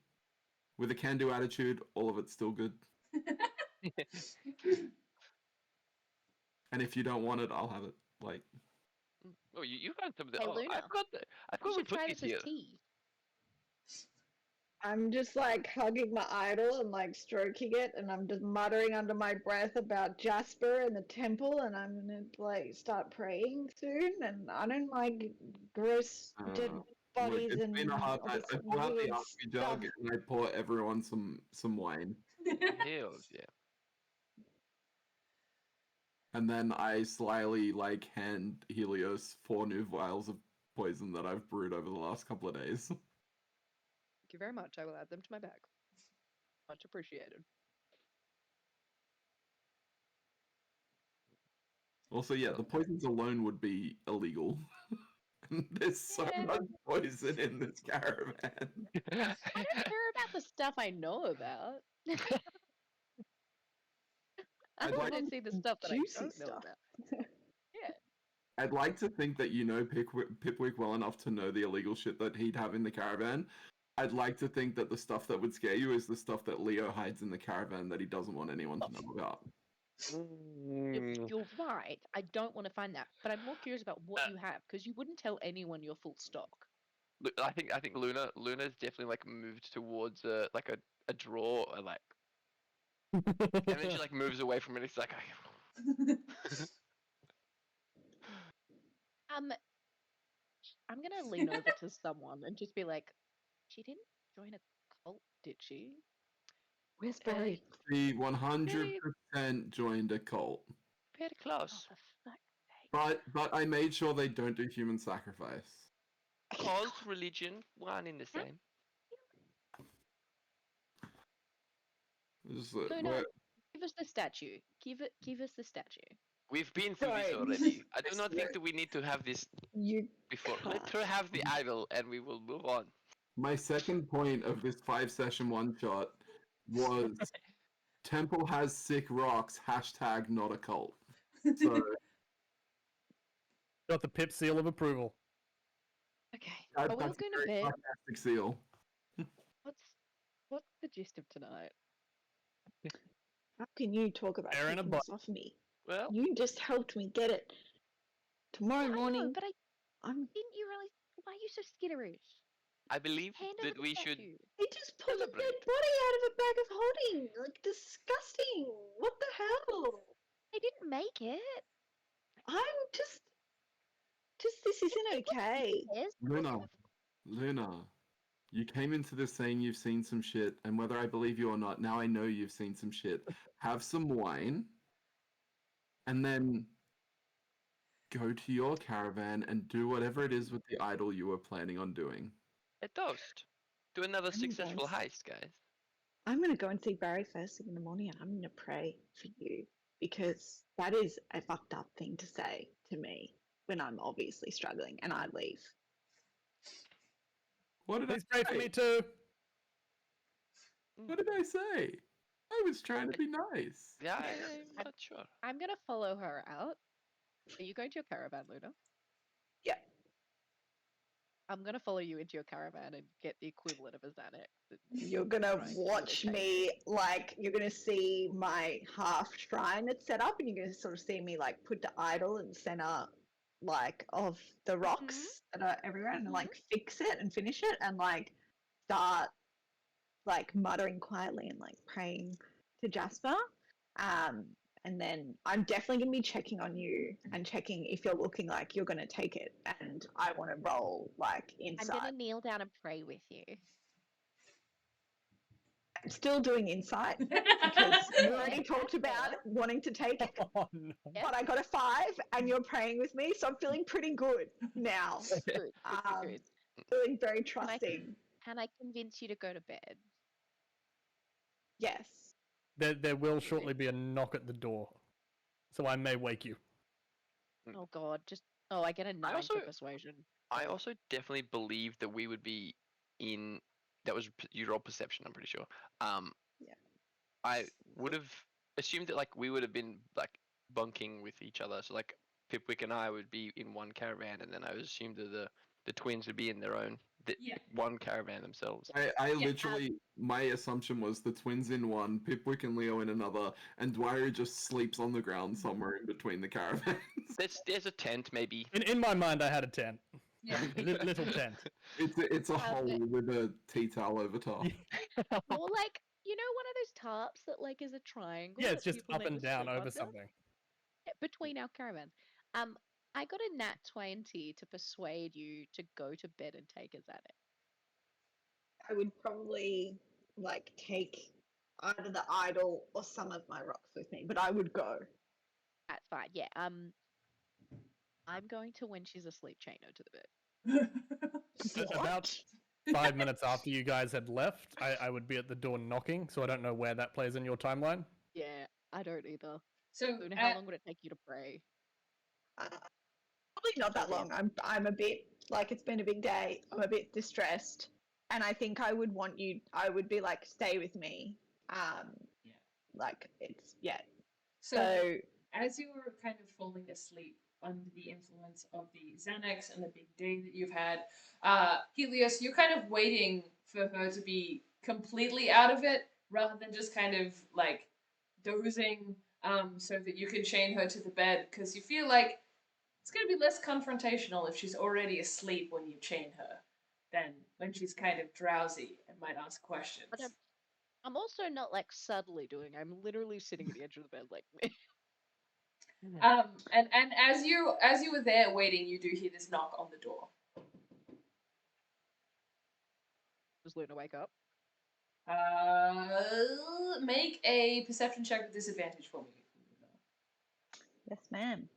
S5: with a can-do attitude, all of it's still good. And if you don't want it, I'll have it. Like,
S1: Oh, you got some of the.
S6: Hey,
S1: Oh,
S6: Luna,
S1: I've
S6: You
S1: got
S6: should try
S1: cookies
S6: this
S1: here.
S6: as tea.
S4: I'm just like hugging my idol and like stroking it, and I'm just muttering under my breath about Jasper and the temple, and I'm gonna like start praying soon. And I don't like gross dead
S5: look,
S4: bodies
S5: it's
S4: and
S5: been a hard
S4: all
S5: night.
S4: this
S5: I pull out the
S4: weird
S5: alchemy
S4: stuff.
S5: jug and I pour everyone some wine,
S1: Hells yeah.
S5: and then I slyly like hand Helios 4 new vials of poison that I've brewed over the last couple of days.
S6: Thank you very much. I will add them to my bag. Much appreciated.
S5: Also, yeah, the poisons alone would be illegal. There's so
S6: Yeah.
S5: much poison in this caravan.
S6: I don't care about the stuff I know about. I
S5: I'd
S6: want
S5: like
S6: to see the stuff that I
S4: juicy
S6: don't know
S4: stuff.
S6: about. Yeah.
S5: I'd like to think that you know Pipwick well enough to know the illegal shit that he'd have in the caravan. I'd like to think that the stuff that would scare you is the stuff that Leo hides in the caravan that he doesn't want anyone to know about.
S6: You're right. I don't want to find that, but I'm more curious about what you have because you wouldn't tell anyone your full stock.
S1: Look, I think Luna's definitely like moved towards like a drawer, like, and then she like moves away from it. It's like,
S6: I'm gonna lean over to someone and just be like, "She didn't join a cult, did she?"
S4: Where's Barry?
S5: She 100% joined a cult,
S1: very
S6: Oh,
S1: close.
S6: for fuck's sake!
S5: but I made sure they don't do human sacrifice.
S1: Cult, religion, one in the same.
S5: Just,
S6: Luna,
S5: we're-
S6: give us the statue. Give us the statue.
S1: We've been through this
S4: Right.
S1: already. I do not think that we need to have this
S4: You
S1: before. Let
S4: can't.
S1: her have the idol, and we will move on.
S5: My second point of this 5-session one-shot was Temple has sick rocks, hashtag not a cult. So
S3: Got the pip seal of approval.
S6: Okay.
S5: that-
S6: Are we all
S5: that's a
S6: going to
S5: very
S6: bed?
S5: sarcastic seal.
S6: What's the gist of tonight?
S4: How can you talk about
S3: Fair and
S4: taking
S3: above.
S4: this off me?
S1: Well,
S4: You just helped me get it. Tomorrow
S6: Yeah, I know,
S4: morning,
S6: but
S4: I'm.
S6: didn't you really? Why are you so skitterish?
S1: I believe
S6: Hand over
S1: that
S6: the
S1: we should.
S6: statue.
S4: They just pulled a dead
S1: Celebrate.
S4: body out of a bag of holding. Like disgusting. What the hell?
S6: They didn't make it.
S4: I'm just this isn't okay.
S6: Yes.
S5: Luna, you came into this saying you've seen some shit, and whether I believe you or not, now I know you've seen some shit. Have some wine, and then go to your caravan and do whatever it is with the idol you were planning on doing.
S1: A toast to another
S4: I'm
S1: successful
S4: going
S1: heist, guys.
S4: I'm gonna go and see Barry first thing in the morning, and I'm gonna pray for you because that is a fucked up thing to say to me when I'm obviously struggling, and I leave.
S5: What did I
S3: Please pray for
S5: say?
S3: me too.
S5: What did I say? I was trying to be nice.
S1: Yeah, I'm not sure.
S6: I'm gonna follow her out. Are you going to your caravan, Luna?
S4: Yeah.
S6: I'm gonna follow you into your caravan and get the equivalent of a Xanax. that
S4: You're gonna
S6: trying to
S4: watch
S6: meditate.
S4: me, like, you're gonna see my half shrine that's set up, and you're gonna sort of see me, like, put the idol in the center, like, of the rocks that are everywhere, and, like, fix it and finish it, and, like, start, like, muttering quietly and, like, praying to Jasper. And then I'm definitely gonna be checking on you and checking if you're looking like you're gonna take it, and I want to roll, like,
S6: I'm
S4: inside.
S6: gonna kneel down and pray with you.
S4: I'm still doing insight because you already talked about wanting to take it,
S3: Oh no.
S6: Yep.
S4: but I got a 5 and you're praying with me, so I'm feeling pretty good now.
S6: Good, good,
S4: Um,
S6: good.
S4: Feeling very trusting.
S6: Can I convince you to go to bed?
S4: Yes.
S3: There will shortly be a knock at the door, so I may wake you.
S6: Oh God, just Oh, I get a 9
S1: also-
S6: for persuasion.
S1: I also definitely believe that we would be in. That was you roll perception. I'm pretty sure.
S4: Yeah.
S1: I would have assumed that like we would have been like bunking with each other. So like Pipwick and I would be in one caravan, and then I would assume that the twins would be in their own
S2: Yeah.
S1: one caravan themselves.
S5: I literally, my assumption was the twins in one, Pipwick and Leo in another, and Dwyer just sleeps on the ground somewhere in between the caravans.
S1: There's a tent maybe.
S3: In my mind, I had a tent.
S2: Yeah.
S3: Little tent.
S5: It's a hole
S6: but-
S5: with a tea towel over top.
S6: More like, you know, one of those tarps that like is a triangle.
S3: Yeah, it's
S6: that
S3: just
S6: people
S3: up
S6: make
S3: and
S6: the
S3: down
S6: sleep
S3: over
S6: under?
S3: something.
S6: Yeah, between our caravans. I got a nat 20 to persuade you to go to bed and take us at it.
S4: I would probably like take either the idol or some of my rocks with me, but I would go.
S6: That's fine. Yeah. I'm going to when she's asleep chain her to the bed.
S3: About 5 minutes after you guys had left, I would be at the door knocking, so I don't know where that plays in your timeline.
S6: Yeah, I don't either.
S2: So
S6: Luna, how long would it take you to pray?
S4: Probably not that long. I'm a bit like it's been a big day. I'm a bit distressed, and I think I would want you. I would be like, stay with me.
S2: Yeah.
S4: Like it's yeah.
S2: so
S4: So
S2: as you were kind of falling asleep under the influence of the Xanax and the big day that you've had, Helios, you're kind of waiting for her to be completely out of it rather than just kind of like dozing so that you can chain her to the bed because you feel like it's going to be less confrontational if she's already asleep when you chain her than when she's kind of drowsy and might ask questions.
S6: But I'm also not like subtly doing. I'm literally sitting at the edge of the bed like me.
S2: And as you were there waiting, you do hear this knock on the door.
S6: Does Luna wake up?
S2: Make a perception check with disadvantage for me.
S4: yes, ma'am.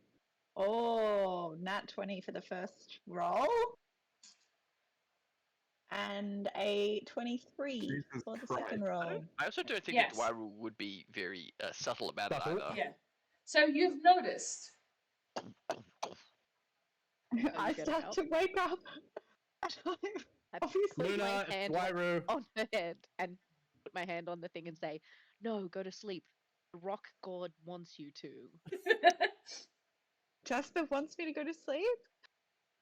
S4: Oh, nat 20 for the first roll, and a 23
S5: Jesus
S4: for the
S5: Christ.
S4: second roll.
S1: I also don't think
S2: Yes.
S1: that Dwairu would be very subtle about
S3: Subtle?
S1: it either.
S2: Yeah. So you've noticed.
S4: I
S6: get
S4: start
S6: out?
S4: to wake up.
S6: I
S4: Obviously,
S6: put my
S3: Luna, it's
S6: hand like,
S3: Dwairu.
S6: on her head and put my hand on the thing and say, "No, go to sleep. The rock god wants you to."
S4: Jasper wants me to go to sleep.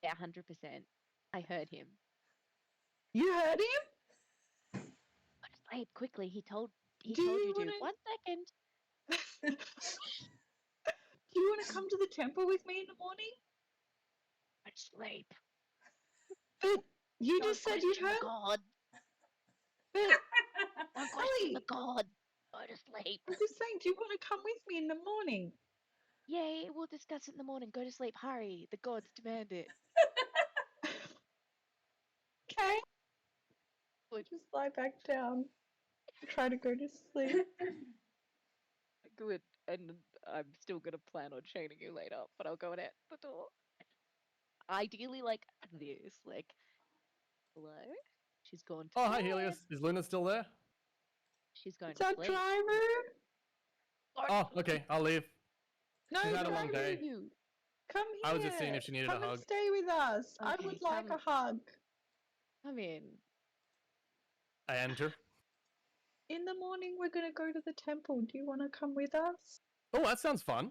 S6: Yeah, 100%. I heard him.
S4: You heard him?
S6: Go to sleep quickly. He told
S4: Do
S6: you
S4: you
S6: to.
S4: wanna-
S6: 1 second.
S4: Do you want to come to the temple with me in the morning?
S6: Go to sleep.
S4: But you
S6: Don't
S4: just said you'd
S6: question the
S4: heard.
S6: god.
S4: But
S6: Don't question the
S4: Ellie,
S6: god. Go to sleep.
S4: I'm just saying, do you want to come with me in the morning?
S6: Yay, we'll discuss it in the morning. Go to sleep. Hurry. The gods demand it.
S4: Okay.
S6: Good.
S4: Just lie back down. Try to go to sleep.
S6: Good. And I'm still gonna plan on chaining you later, but I'll go and answer the door. Ideally, like this. Like, hello? She's gone to
S3: Oh, hi,
S6: bed.
S3: Helios. Is Luna still there?
S6: She's going
S4: Is
S6: to
S4: that
S6: sleep.
S4: driver?
S3: Oh, okay. I'll leave.
S4: No,
S3: She's had a long
S4: driver,
S3: day.
S6: You.
S4: come here.
S3: I was just seeing if she needed a
S4: come
S3: hug.
S4: and stay with us. I
S6: Okay,
S4: would like
S6: come.
S4: a hug.
S6: Come in.
S3: I enter.
S4: In the morning, we're gonna go to the temple. Do you want to come with us?
S3: Oh, that sounds fun.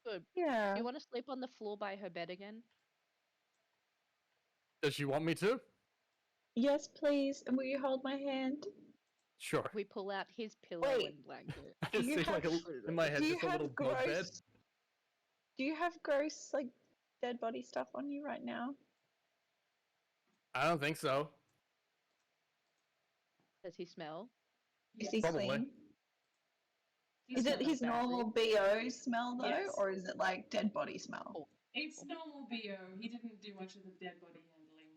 S6: Good.
S4: Yeah.
S6: Do you want to sleep on the floor by her bed again?
S3: Does she want me to?
S4: Yes, please. And will you hold my hand?
S3: Sure.
S6: We pull out his pillow
S4: Wait.
S6: and blanket.
S3: I just
S4: you
S3: see like
S4: have-
S3: in my head
S4: Do you
S3: just a little
S4: have
S3: bunk bed.
S4: gross? Do you have gross like dead body stuff on you right now?
S3: I don't think so.
S6: Does he smell?
S4: Is he
S3: Probably.
S4: clean?
S2: He's
S4: Is it
S2: not
S4: his
S6: badly.
S4: normal BO smell though,
S2: Yes.
S4: or is it like dead body smell?
S6: Oh.
S2: It's normal BO. He didn't do much of the dead body handling.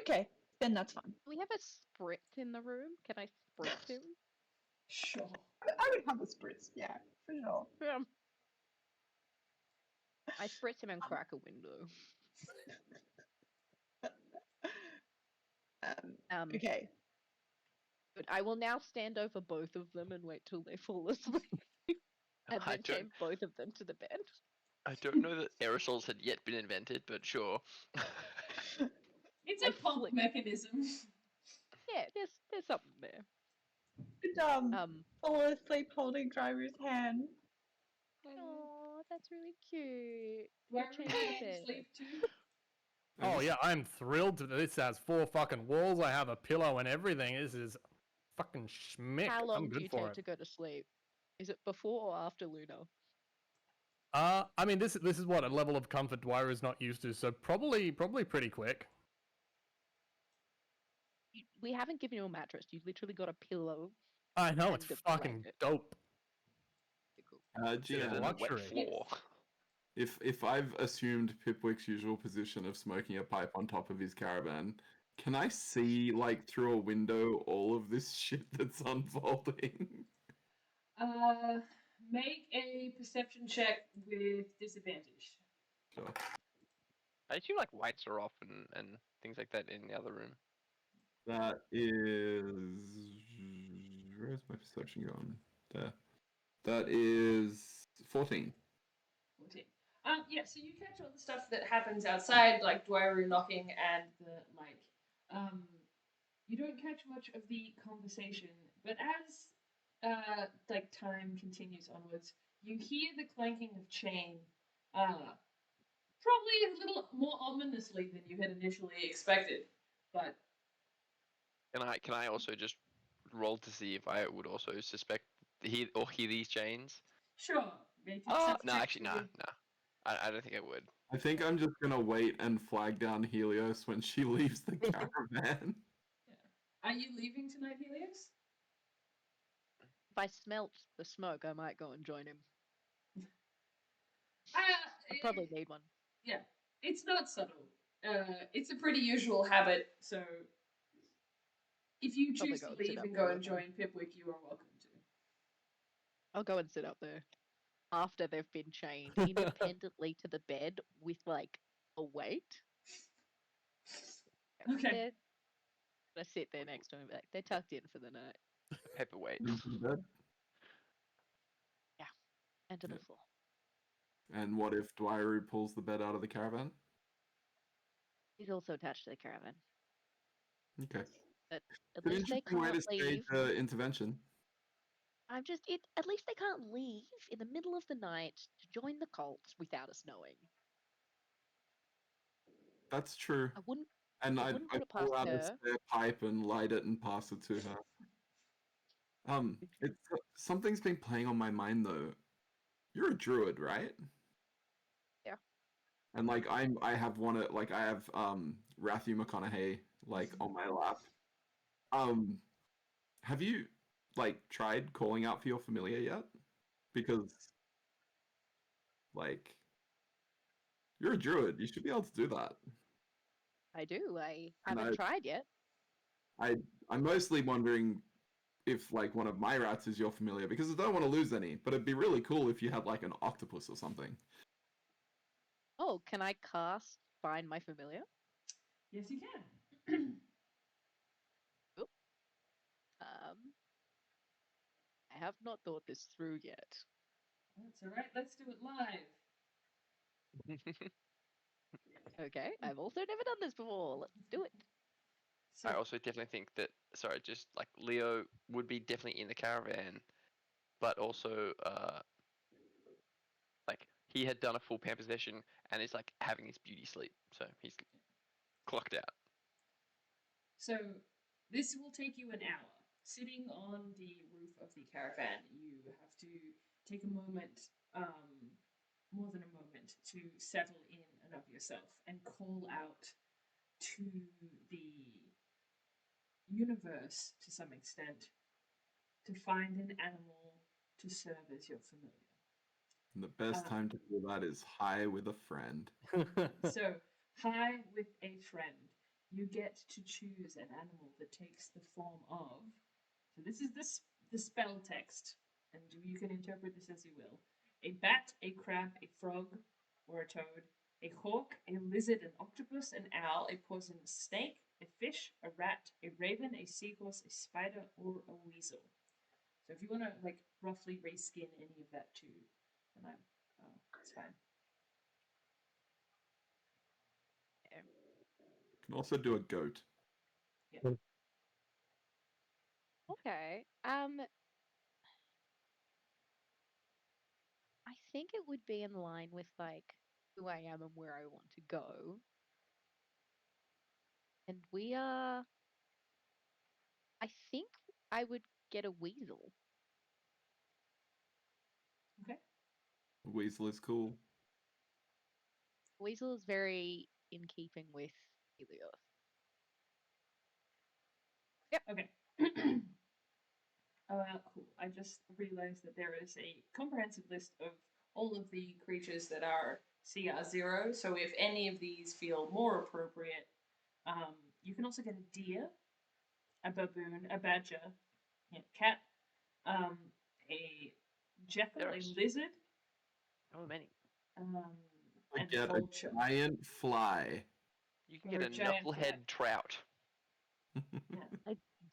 S4: Okay, then that's fine.
S6: Do we have a spritz in the room? Can I spritz him?
S2: Sure.
S4: I would have a spritz, yeah, for sure.
S6: I spritz him and crack a window.
S4: Okay.
S6: Good. I will now stand over both of them and wait till they fall asleep. And
S1: I
S6: then
S1: don't-
S6: chain both of them to the bed.
S1: I don't know that aerosols had yet been invented, but sure.
S2: It's
S6: I
S2: a pump
S6: flick-
S2: mechanism.
S6: Yeah, there's something there.
S4: And, fall asleep holding driver's hand.
S6: Oh, that's really cute.
S2: Where
S6: You're
S2: are we
S6: changing
S2: going to
S6: bed.
S2: sleep to?
S5: I
S3: Oh
S5: just-
S3: yeah, I'm thrilled that this has 4 fucking walls. I have a pillow and everything. This is fucking schmick.
S6: How long
S3: I'm
S6: do
S3: good
S6: you
S3: for
S6: take
S3: it.
S6: to go to sleep? Is it before or after Luna?
S3: I mean, this is what a level of comfort Dwyer is not used to, so probably pretty quick.
S6: We haven't given you a mattress. You literally got a pillow.
S3: I know
S6: And
S3: it's
S6: the
S3: fucking
S6: blanket.
S3: dope.
S6: Okay, cool.
S1: Better
S5: GM,
S1: than a wet
S3: luxury.
S1: floor.
S5: if I've assumed Pipwick's usual position of smoking a pipe on top of his caravan, can I see like through a window all of this shit that's unfolding?
S2: Make a perception check with disadvantage.
S5: Sure.
S1: I assume like lights are off and things like that in the other room.
S5: That is. Where's my perception gone? There. That is 14.
S2: 14. Yeah, so you catch all the stuff that happens outside, like Dwyer knocking and the like. You don't catch much of the conversation, but as like time continues onwards, you hear the clanking of chain. Probably a little more ominously than you had initially expected, but
S1: Can I also just roll to see if I would also suspect hear these chains?
S2: sure. Make it
S1: No,
S2: suspect
S1: actually,
S2: to
S1: no,
S2: me.
S1: no. I don't think I would.
S5: I think I'm just gonna wait and flag down Helios when she leaves the caravan.
S2: Are you leaving tonight, Helios?
S6: If I smelt the smoke, I might go and join him. I probably need one.
S2: Yeah, it's not subtle. It's a pretty usual habit, so if you
S6: Probably
S2: choose
S6: go
S2: to
S6: and sit
S2: leave
S6: up
S2: and
S6: there
S2: go
S6: with
S2: and
S6: them.
S2: join Pipwick, you are welcome to.
S6: I'll go and sit up there after they've been chained independently to the bed with like a weight.
S2: Okay.
S6: They're gonna sit there next to him. Like, they're tucked in for the night
S1: Paperweight.
S5: Into the bed.
S6: and to the
S5: Yeah.
S6: floor.
S5: And what if Dwyer pulls the bed out of the caravan?
S6: He's also attached to the caravan.
S5: Okay.
S6: At
S5: An
S6: least they
S5: interesting way to
S6: can't
S5: stage
S6: leave.
S5: intervention.
S6: At least they can't leave in the middle of the night to join the cult without us knowing.
S5: That's true.
S6: I wouldn't.
S5: And
S6: I
S5: I
S6: wouldn't put it
S5: pull
S6: past
S5: out a
S6: her.
S5: spare pipe and light it and pass it to her. It's something's been playing on my mind though. You're a druid, right?
S6: Yeah.
S5: And like I have Rathu McConaughey like on my lap. Have you like tried calling out for your familiar yet? Because like you're a druid, you should be able to do that.
S6: I do. I
S5: And
S6: haven't tried yet.
S5: I'm mostly wondering if like one of my rats is your familiar because I don't want to lose any, but it'd be really cool if you had like an octopus or something.
S6: Oh, can I cast Find My Familiar?
S2: Yes, you can.
S6: I have not thought this through yet.
S2: That's all right. Let's do it live.
S6: Okay, I've also never done this before. Let's do it.
S2: So,
S1: I also definitely think that just like Leo would be definitely in the caravan, but also like he had done a full pan possession and is like having his beauty sleep, so he's clocked out.
S2: so this will take you an hour. Sitting on the roof of the caravan, you have to take a moment, more than a moment, to settle in and of yourself and call out to the universe to some extent to find an animal to serve as your familiar.
S5: And the best time to do that is high with a friend.
S2: So, hi with a friend. You get to choose an animal that takes the form of. So this is the spell text, and you can interpret this as you will. A bat, a crab, a frog, or a toad, a hawk, a lizard, an octopus, an owl, a poisonous snake, a fish, a rat, a raven, a seahorse, a spider, or a weasel. So if you want to like roughly reskin any of that too, then it's fine.
S5: Can also do a goat.
S6: Okay. I think it would be in line with like who I am and where I want to go. And we are. I think I would get a weasel.
S5: Weasel is cool.
S6: Weasel is very in keeping with Helios.
S2: Okay. Cool. I just realized that there is a comprehensive list of all of the creatures that are CR0. So if any of these feel more appropriate, you can also get a deer, a baboon, a badger, cat, a jackal, a
S1: There's
S2: lizard,
S1: so many.
S5: I
S2: and
S5: get
S2: a
S5: a
S2: vulture.
S5: giant fly.
S1: You can
S2: Or
S1: get
S2: a
S1: a
S2: giant
S1: knucklehead
S2: fly.
S1: trout.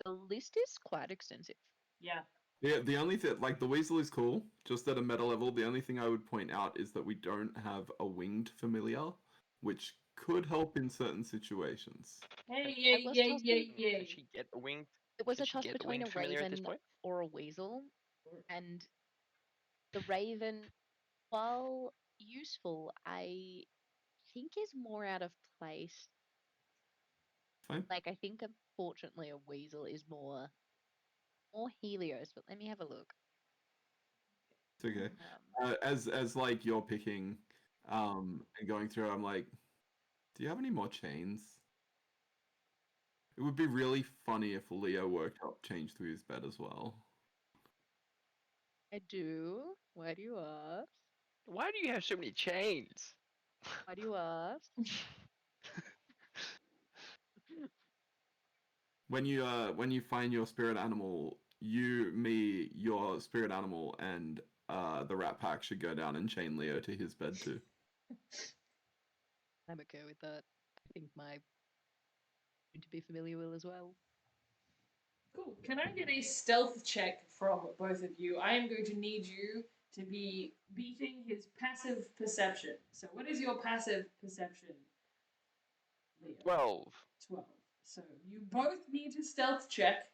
S6: The list is quite extensive.
S2: Yeah.
S5: Yeah, the only thing, like, the weasel is cool, just at a meta level. The only thing I would point out is that we don't have a winged familiar, which could help in certain situations.
S2: Hey,
S6: I
S2: yay,
S6: was
S2: yay,
S6: tossing-
S2: yay,
S1: Can
S2: yay.
S1: she get a winged?
S6: It was
S1: Can
S6: a
S1: she
S6: toss
S1: get
S6: between a
S1: winged familiar at this
S6: raven
S1: point?
S6: or a weasel, and the raven, while useful, I think is more out of place.
S5: Fine.
S6: Like I think unfortunately a weasel is more Helios, but let me have a look.
S5: It's okay.
S6: Um,
S5: As like you're picking, and going through, I'm like, do you have any more chains? It would be really funny if Leo worked up change through his bed as well.
S6: I do. Why do you ask?
S1: Why do you have so many chains?
S6: Why do you ask?
S5: When you find your spirit animal, your spirit animal, and the Rat Pack should go down and chain Leo to his bed too.
S6: I'm okay with that. I think my to be familiar will as well.
S2: Cool. Can I get a stealth check from both of you? I am going to need you to be beating his passive perception. So, what is your passive perception, Leo?
S1: 12.
S2: 12. So, you both need to stealth check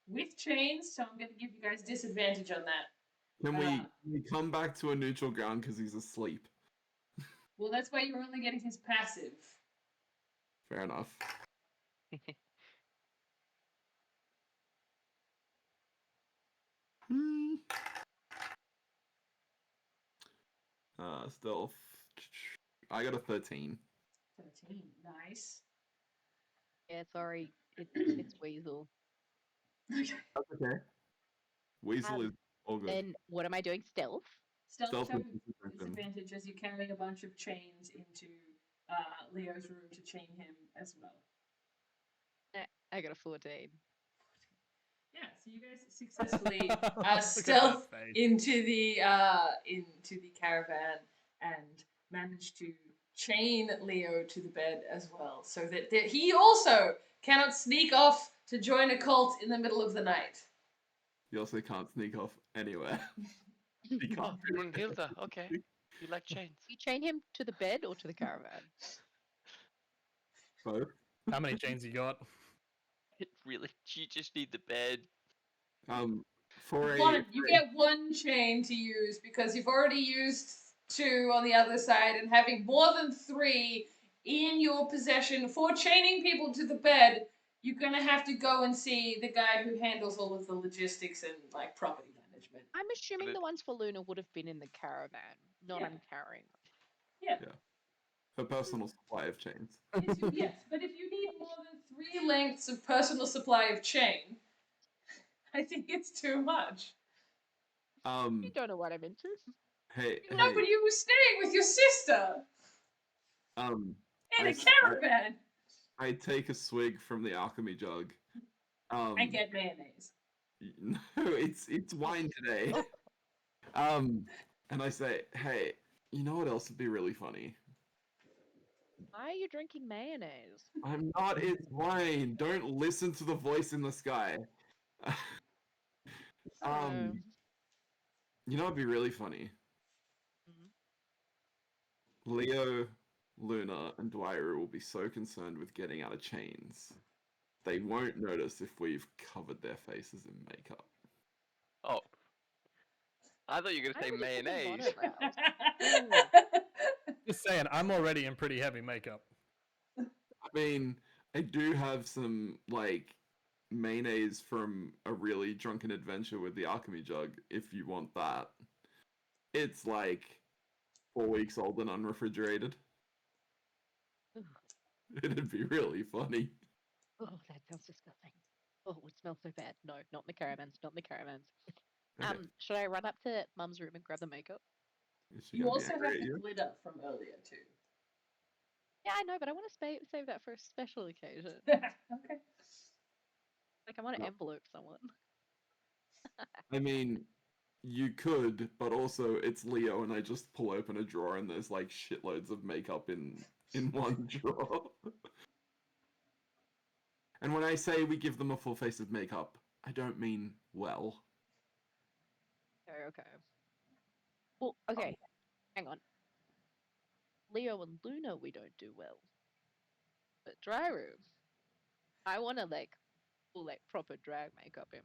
S2: with chains. So, I'm going to give you guys disadvantage on that.
S5: Can we come back to a neutral ground because he's asleep?
S2: Well, that's why you're only getting his passive.
S5: Fair enough. Hmm. Stealth. I got a 13.
S2: 13. Nice.
S6: Yeah, sorry, it's weasel.
S2: Okay.
S5: That's okay. Weasel
S6: Um,
S5: is all good.
S6: Then what am I doing? Stealth.
S2: Stealth
S5: Stealth
S2: check
S5: with
S2: with
S5: disadvantage.
S2: disadvantage as you're carrying a bunch of chains into Leo's room to chain him as well.
S6: I got a 14.
S2: Yeah, so you guys successfully
S3: Look at that
S2: stealth
S3: face.
S2: into the caravan and manage to chain Leo to the bed as well, so that he also cannot sneak off to join a cult in the middle of the night.
S5: You also can't sneak off anywhere. You
S1: Oh,
S5: can't do
S1: Brunhilde. Okay. You like chains.
S6: You chain him to the bed or to the caravan?
S5: both.
S3: How many chains you got?
S1: It really. You just need the bed.
S5: For a
S2: You get one chain to use because you've already used 2 on the other side, and having more than 3 in your possession for chaining people to the bed, you're gonna have to go and see the guy who handles all of the logistics and like property management.
S6: I'm assuming
S1: it-
S6: the ones for Luna would have been in the caravan, not
S2: Yeah.
S6: I'm carrying.
S2: Yeah.
S5: her personal supply of chains.
S2: Yes, but if you need more than 3 lengths of personal supply of chain, I think it's too much.
S6: You don't know what I'm into.
S5: Hey,
S2: No, but you were staying with your sister
S5: um,
S2: in
S5: I
S2: a
S5: s-
S2: caravan.
S5: I take a swig from the alchemy jug.
S2: I get mayonnaise.
S5: No, it's wine today. And I say, hey, you know what else would be really funny?
S6: Why are you drinking mayonnaise?
S5: I'm not. It's wine. Don't listen to the voice in the sky.
S6: Um,
S5: You know what'd be really funny?
S6: Mhm.
S5: Leo Luna and Dwyer will be so concerned with getting out of chains, they won't notice if we've covered their faces in makeup.
S1: Oh, I thought you were
S6: I
S1: gonna say
S6: would just put the
S1: mayonnaise.
S6: monobrows.
S3: Just saying, I'm already in pretty heavy makeup.
S5: I mean, I do have some like mayonnaise from a really drunken adventure with the alchemy jug. If you want that, it's like 4 weeks old and unrefrigerated.
S6: Ugh.
S5: It'd be really funny.
S6: Oh, that sounds disgusting. Oh, it smells so bad. No, not in the caravans. Not in the caravans.
S5: Okay.
S6: Should I run up to Mum's room and grab the makeup?
S5: Is she
S2: You
S5: gonna be
S2: also have
S5: angry at
S2: the
S5: you?
S2: glitter from earlier too.
S6: Yeah, I know, but I want to save that for a special occasion.
S2: Okay.
S6: Like, I want to
S5: No.
S6: envelope someone.
S5: I mean, you could, but also it's Leo, and I just pull open a drawer and there's like shitloads of makeup in one drawer. And when I say we give them a full face of makeup, I don't mean well.
S6: Okay. Well, okay. Hang on. Leo and Luna, we don't do well. But dry room, I want to like full like proper drag makeup him.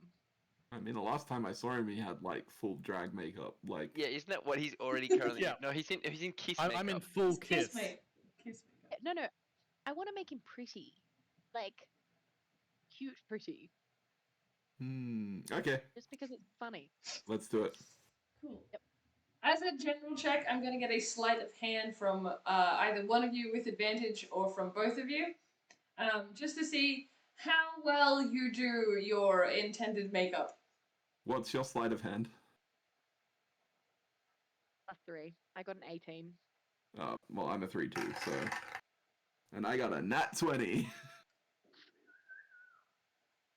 S5: I mean, the last time I saw him, he had like full drag makeup. Like,
S1: Yeah, isn't that what he's already currently?
S3: Yeah.
S1: No, he's in kiss
S3: I'm
S1: makeup.
S3: in full
S2: It's
S3: kiss.
S2: Kiss makeup.
S6: No, I want to make him pretty, like cute, pretty,
S5: okay,
S6: just because it's funny.
S5: let's do it.
S2: Cool.
S6: Yep.
S2: As a general check, I'm going to get a sleight of hand from either one of you with advantage or from both of you, just to see how well you do your intended makeup.
S5: What's your sleight of hand?
S6: +3. I got an 18.
S5: Well, I'm a 3 too, so. And I got a nat 20.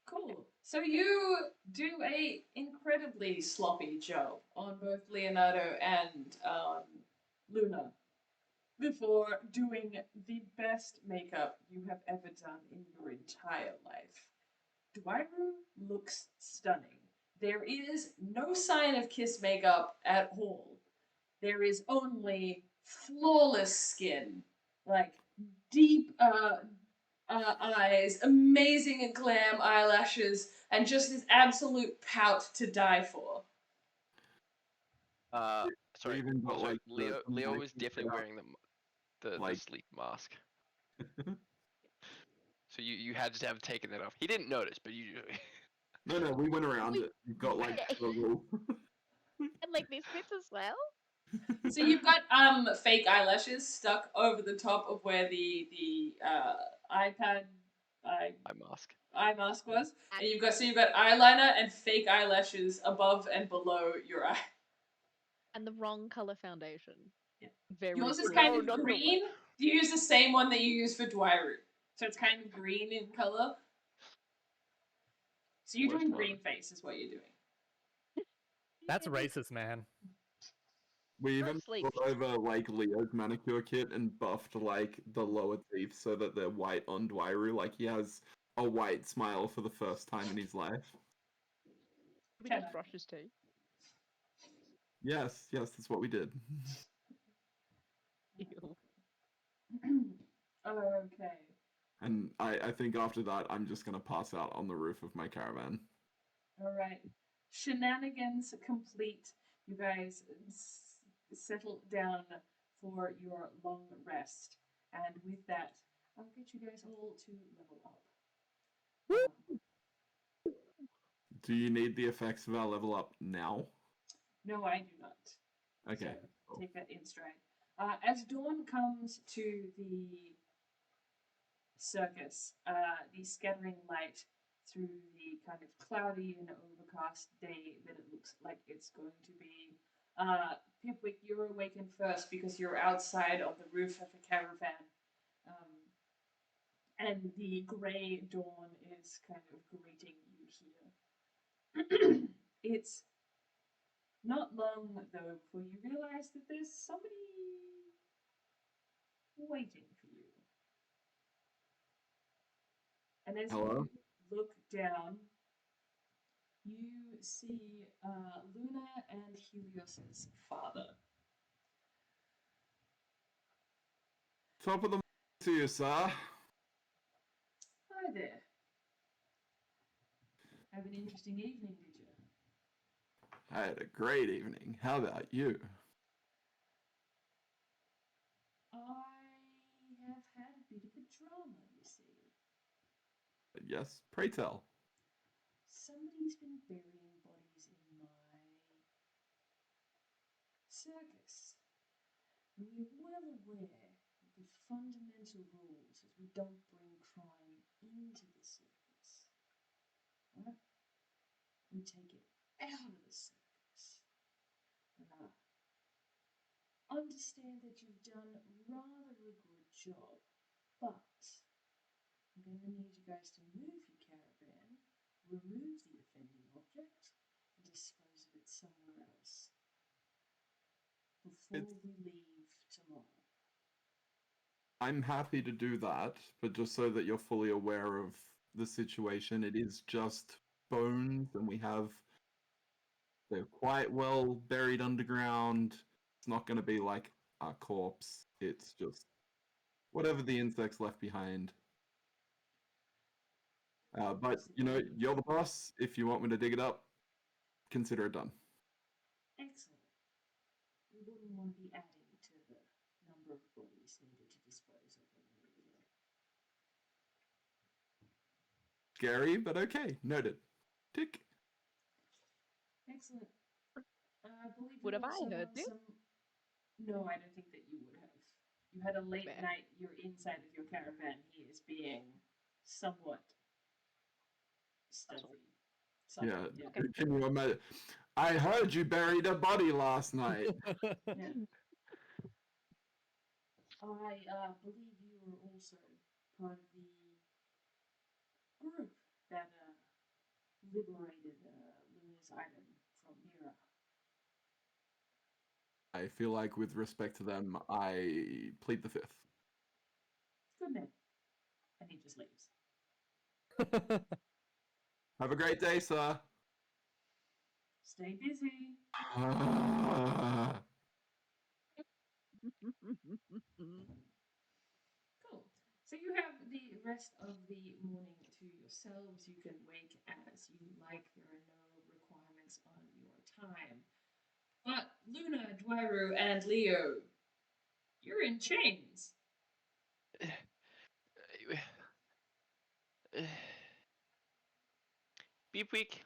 S2: Cool. So you do a incredibly sloppy job on both Leonardo and Luna before doing the best makeup you have ever done in your entire life. Dwairu looks stunning. There is no sign of kiss makeup at all. There is only flawless skin, like deep eyes, amazing and glam eyelashes, and just this absolute pout to die for.
S1: Sorry.
S5: even got,
S1: Also,
S5: like, the
S1: Leo
S5: mic
S1: was definitely
S5: set up.
S1: wearing the
S5: Like-
S1: sleep mask. So you had to have taken that off. He didn't notice, but you.
S5: No, we went around it. You've got like a rule.
S6: And like these bits as well.
S2: So you've got fake eyelashes stuck over the top of where the iPad
S1: Eye mask.
S2: eye mask was, and you've got eyeliner and fake eyelashes above and below your eye.
S6: And the wrong color foundation.
S2: Yeah.
S6: Very
S2: Yours is
S6: true.
S2: kind
S6: No,
S2: of
S6: not the
S2: green.
S6: one.
S2: You use the same one that you use for Dwairu, so it's kind of green in color. So you're
S1: Worst
S2: doing
S1: one.
S2: green face, is what you're doing.
S3: That's
S6: Yeah, just-
S3: racist, man.
S5: We even
S6: Firstly-
S5: brought over like Leo's manicure kit and buffed like the lower teeth so that they're white on Dwairu. Like he has a white smile for the first time in his life.
S6: We
S2: Ten
S6: just
S2: out.
S6: brush his teeth.
S5: Yes, that's what we did.
S6: Ew.
S2: Okay.
S5: And I think after that, I'm just gonna pass out on the roof of my caravan.
S2: All right. Shenanigans complete. You guys settle down for your long rest, and with that, I'll get you guys all to level up.
S5: Do you need the effects of our level up now?
S2: No, I do not.
S5: Okay.
S2: So
S5: cool.
S2: take that in stride. As dawn comes to the circus, the scattering light through the kind of cloudy and overcast day that it looks like it's going to be. Pipwick, you're awakened first because you're outside on the roof of a caravan. And the grey dawn is kind of greeting you here. It's not long, though, before you realize that there's somebody waiting for you. And as
S5: Hello?
S2: you look down, you see Luna and Helios's father.
S5: Top of the morning to you, sir.
S2: Hi there. Have an interesting evening, did you?
S5: I had a great evening. How about you?
S2: I have had a bit of a drama, you see.
S5: Yes, pray tell.
S2: Somebody's been burying bodies in my circus. And we're well aware of the fundamental rules is we don't bring crime into the circus. Right? We take it out of the circus. And I understand that you've done rather a good job, but I'm going to need you guys to move your caravan, remove the offending object, and dispose of it somewhere else before we leave tomorrow.
S5: I'm happy to do that, but just so that you're fully aware of the situation, it is just bones, and they're quite well buried underground. It's not going to be like a corpse. It's just whatever the insects left behind. But you're the boss. If you want me to dig it up, consider it done.
S2: Excellent. We wouldn't want to be adding to the number of bodies needed to dispose of them immediately.
S5: Scary, but okay. Noted. Tick.
S2: Excellent. I believe
S6: Would
S2: you
S6: have I
S2: also
S6: heard
S2: have
S6: this?
S2: some. No, I don't think that you would have. You had a late
S6: Fair.
S2: night. Your inside of your caravan. He is being somewhat stealthy.
S5: Yeah.
S6: Okay.
S5: Can you imagine? I heard you buried a body last night.
S2: Yeah. I believe you were also part of the group that liberated Luna's item from Mira.
S5: I feel like, with respect to them, I plead the fifth.
S2: Good man. And he just leaves.
S5: Have a great day, sir.
S2: Stay busy. Cool. So you have the rest of the morning to yourselves. You can wake as you like. There are no requirements on your time. But Luna, Dwairu, and Leo, you're in chains.
S1: Beepweek,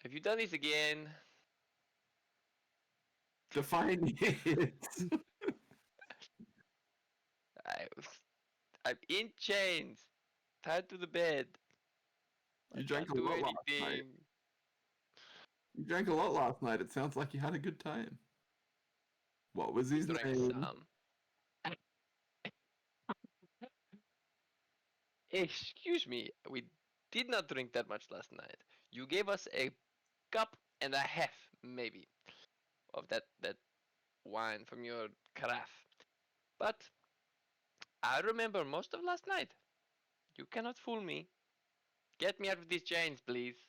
S1: have you done this again?
S5: Define it.
S1: I'm in chains, tied to the bed. I
S5: You drank
S1: can't
S5: a
S1: do
S5: lot last night.
S1: anything.
S5: You drank a lot last night. It sounds like you had a good time. What was his
S1: Drank
S5: name?
S1: some. Excuse me, we did not drink that much last night. You gave us a cup and a half, maybe, of that wine from your carafe. But I remember most of last night. You cannot fool me. Get me out of these chains, please.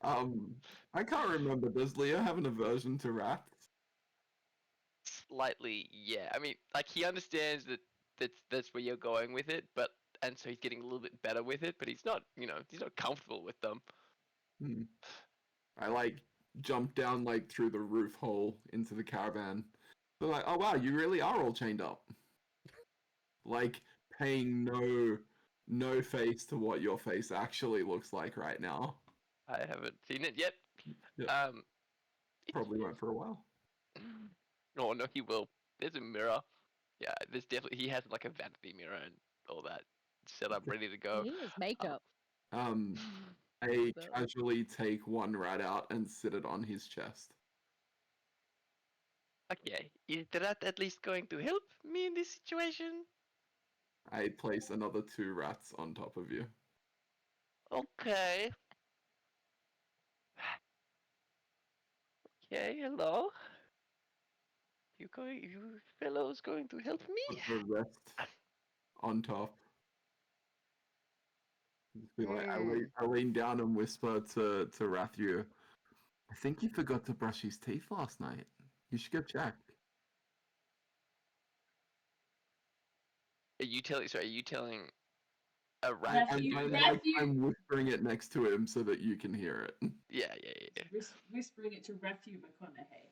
S5: I can't remember. Does Leo have an aversion to rats?
S1: Slightly, yeah. I mean, like he understands that that's where you're going with it, but and so he's getting a little bit better with it, but he's not, he's not comfortable with them.
S5: I jumped down through the roof hole into the caravan. They're like, oh wow, you really are all chained up. Paying no face to what your face actually looks like right now.
S1: I haven't seen it yet.
S5: Yeah.
S1: It's
S5: Probably won't for a while.
S1: Oh no, he will. There's a mirror. Yeah, there's definitely he has like a vanity mirror and all that set up ready to go.
S6: He has makeup.
S5: I casually take one rat out and sit it on his chest.
S1: Okay, is that at least going to help me in this situation?
S5: I place another 2 rats on top of you.
S1: Okay. Okay, hello. You fellows going to help me?
S5: Put the rest on top. Just be like, I lean down and whisper to Rathu, I think he forgot to brush his teeth last night. You should go check.
S1: Are you telling? Sorry, are you telling a rat?
S2: Matthew,
S5: I'm whispering it next to him so that you can hear it.
S1: Yeah.
S2: whispering it to Matthew McConaughey.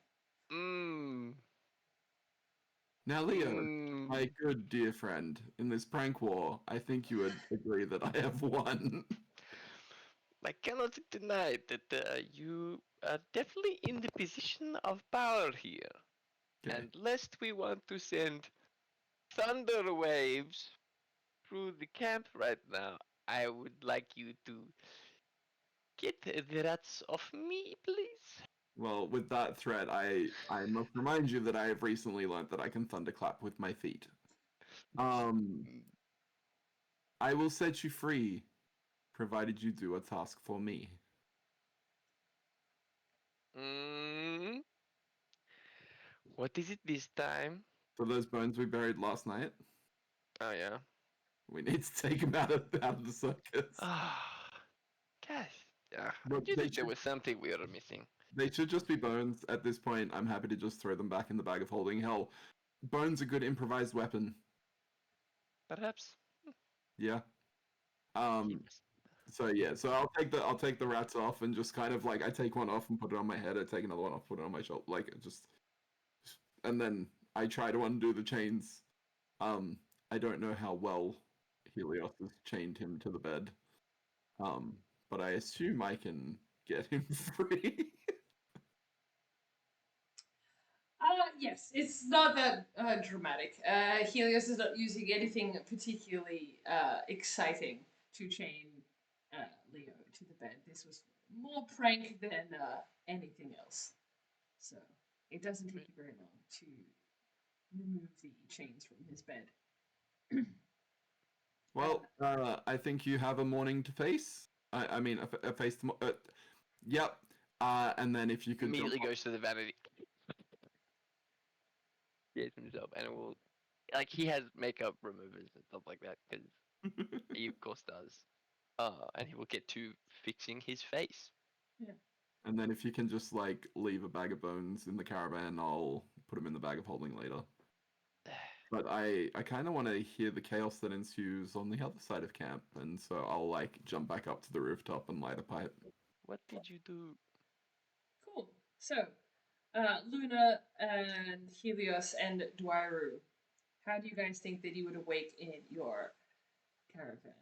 S1: Mmm.
S5: Now, Leo, my good dear friend, in this prank war, I think you would agree that I have won.
S1: I cannot deny that you are definitely in the position of power here.
S5: Okay.
S1: And lest we want to send thunder waves through the camp right now, I would like you to get the rats off me, please.
S5: Well, with that threat, I must remind you that I have recently learnt that I can thunderclap with my feet. I will set you free, provided you do a task for me.
S1: Mm. What is it this time?
S5: For those bones we buried last night,
S1: Oh yeah.
S5: we need to take them out of the circus.
S1: Ah, gosh. Yeah. I
S5: But
S1: knew
S5: they
S1: that there
S5: should-
S1: was something we were missing.
S5: They should just be bones. At this point, I'm happy to just throw them back in the bag of holding. Hell, bones a good improvised weapon.
S1: Perhaps.
S5: Yeah.
S1: Yes.
S5: So yeah, so I'll take the rats off and just kind of like I take one off and put it on my head. I take another one off, put it on my shoulder, like and then I try to undo the chains. I don't know how well Helios has chained him to the bed. But I assume I can get him free.
S2: Yes, it's not that dramatic. Helios is not using anything particularly exciting to chain Leo to the bed. This was more prank than anything else. So it doesn't take you very long to remove the chains from his bed.
S5: Well, I think you have a morning to face. I mean, a face tomorrow. Yep. And then if you could jump
S1: Immediately
S5: off-
S1: goes to the vanity. Yes, himself, and it will. Like he has makeup removers and stuff like that because he of course does. And he will get to fixing his face.
S5: And then if you can just like leave a bag of bones in the caravan, I'll put them in the bag of holding later. But I kind of want to hear the chaos that ensues on the other side of camp, and so I'll like jump back up to the rooftop and light a pipe.
S1: What did you do?
S2: Cool. So, Luna and Helios and Dwairu, how do you guys think that you would awake in your caravan?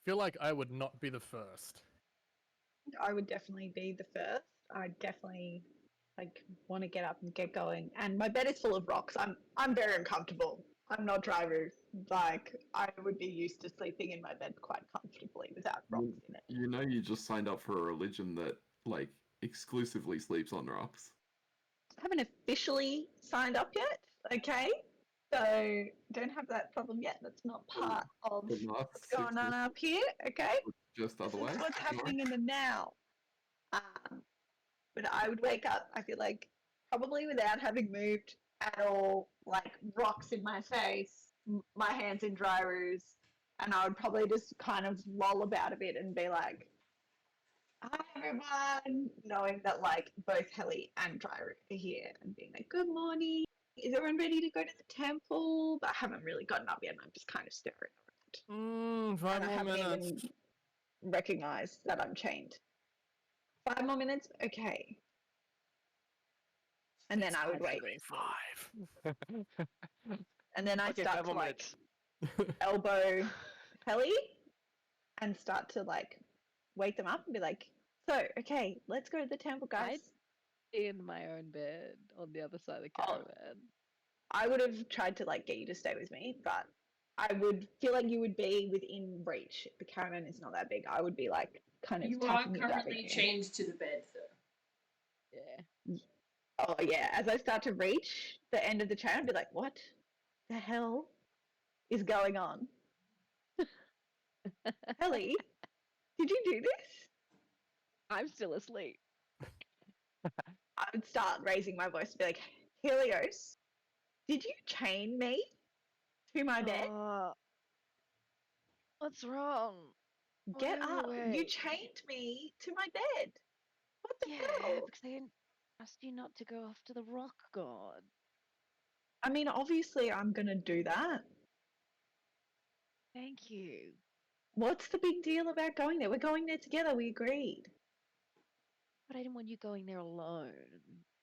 S3: Feel like I would not be the first.
S4: I would definitely be the first. I definitely like want to get up and get going. And my bed is full of rocks. I'm very uncomfortable. I'm not driver. Like I would be used to sleeping in my bed quite comfortably without rocks in it.
S5: You know, you just signed up for a religion that like exclusively sleeps on rocks.
S4: I haven't officially signed up yet. Okay, so don't have that problem yet. That's not part of
S5: But not
S4: what's going on up here. Okay.
S5: just
S4: This
S5: otherwise.
S4: is what's happening in the now. But I would wake up, I feel like, probably without having moved at all, like rocks in my face, my hands in dry roos, and I would probably just kind of loll about a bit and be like, hi everyone, knowing that like both Helly and Dryroot are here and being like, good morning. Is everyone ready to go to the temple? But I haven't really gotten up yet and I'm just kind of staring around.
S3: 5
S4: And I
S3: more
S4: haven't
S3: minutes.
S4: even recognized that I'm chained. 5 more minutes? Okay. And then I would wait.
S3: 5.
S4: And then I
S1: Okay,
S4: start
S1: 5
S4: to
S1: more
S4: like
S1: minutes.
S4: elbow Helly and start to like wake them up and be like, so, okay, let's go to the temple, guys.
S6: In my own bed on the other side of the
S4: Oh.
S6: caravan.
S4: I would have tried to like get you to stay with me, but I would feel like you would be within reach. The caravan is not that big. I would be like kind of
S2: You are
S4: tapping you, dabbing
S2: currently
S4: you.
S2: chained to the bed, though.
S6: Yeah.
S4: Oh yeah, as I start to reach the end of the chain, I'd be like, what the hell is going on? Ellie, did you do this?
S6: I'm still asleep.
S4: I would start raising my voice and be like, Helios, did you chain me to my bed?
S6: What's wrong?
S4: Get
S6: wait,
S4: up. You
S6: wait.
S4: chained me to my bed. What the
S6: Yeah,
S4: hell?
S6: because I didn't ask you not to go after the rock god.
S4: I mean, obviously I'm gonna do that.
S6: Thank you.
S4: What's the big deal about going there? We're going there together. We agreed.
S6: But I didn't want you going there alone.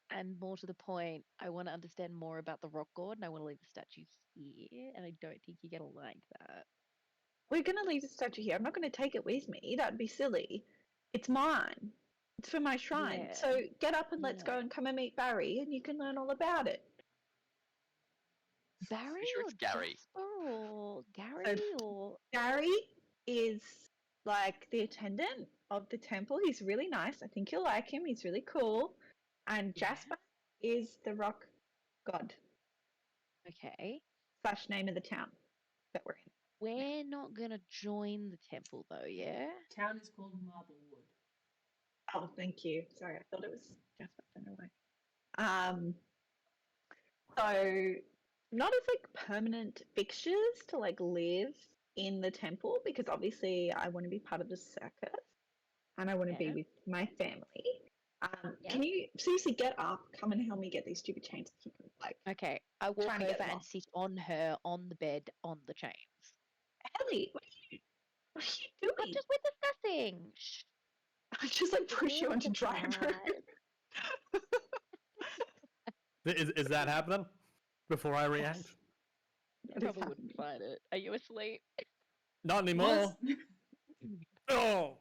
S6: And more to the point, I want to understand more about the rock god, and I want to leave the statue here. And I don't think you're gonna like that.
S4: We're going to leave the statue here. I'm not going to take it with me. That'd be silly. It's mine. It's for my shrine.
S6: Yeah.
S4: So get up and let's go
S6: Yeah.
S4: and come and meet Barry, and you can learn all about it.
S6: Barry
S1: sure
S6: or
S1: it's Gary.
S6: Jasper or Gary or
S4: Barry is like the attendant of the temple. He's really nice. I think you'll like him. He's really cool. And
S6: Yeah.
S4: Jasper is the rock god
S6: okay.
S4: / name of the town that we're in.
S6: We're not gonna join the temple though, yeah?
S2: Town is called Marblewood.
S4: Oh, thank you. Sorry, I thought it was Jasper. I don't know why. So not as like permanent fixtures to like live in the temple because obviously I want to be part of the circus and I want to
S6: Yeah.
S4: be with my family.
S6: Yeah.
S4: Can you seriously get up, come and help me get these stupid chains? Like,
S6: Okay. I walk
S4: Trying to
S6: over
S4: get them
S6: and
S4: off.
S6: sit on her on the bed on the chains.
S4: Ellie, what are you
S6: I'm
S4: doing?
S6: just we're discussing. Shh.
S4: I just like push you onto
S6: Careful,
S4: driver.
S6: guys.
S3: Is that happening? Before I react?
S6: You
S4: That is
S6: probably wouldn't
S4: happening.
S6: find it. Are you asleep?
S3: Not anymore. Oh.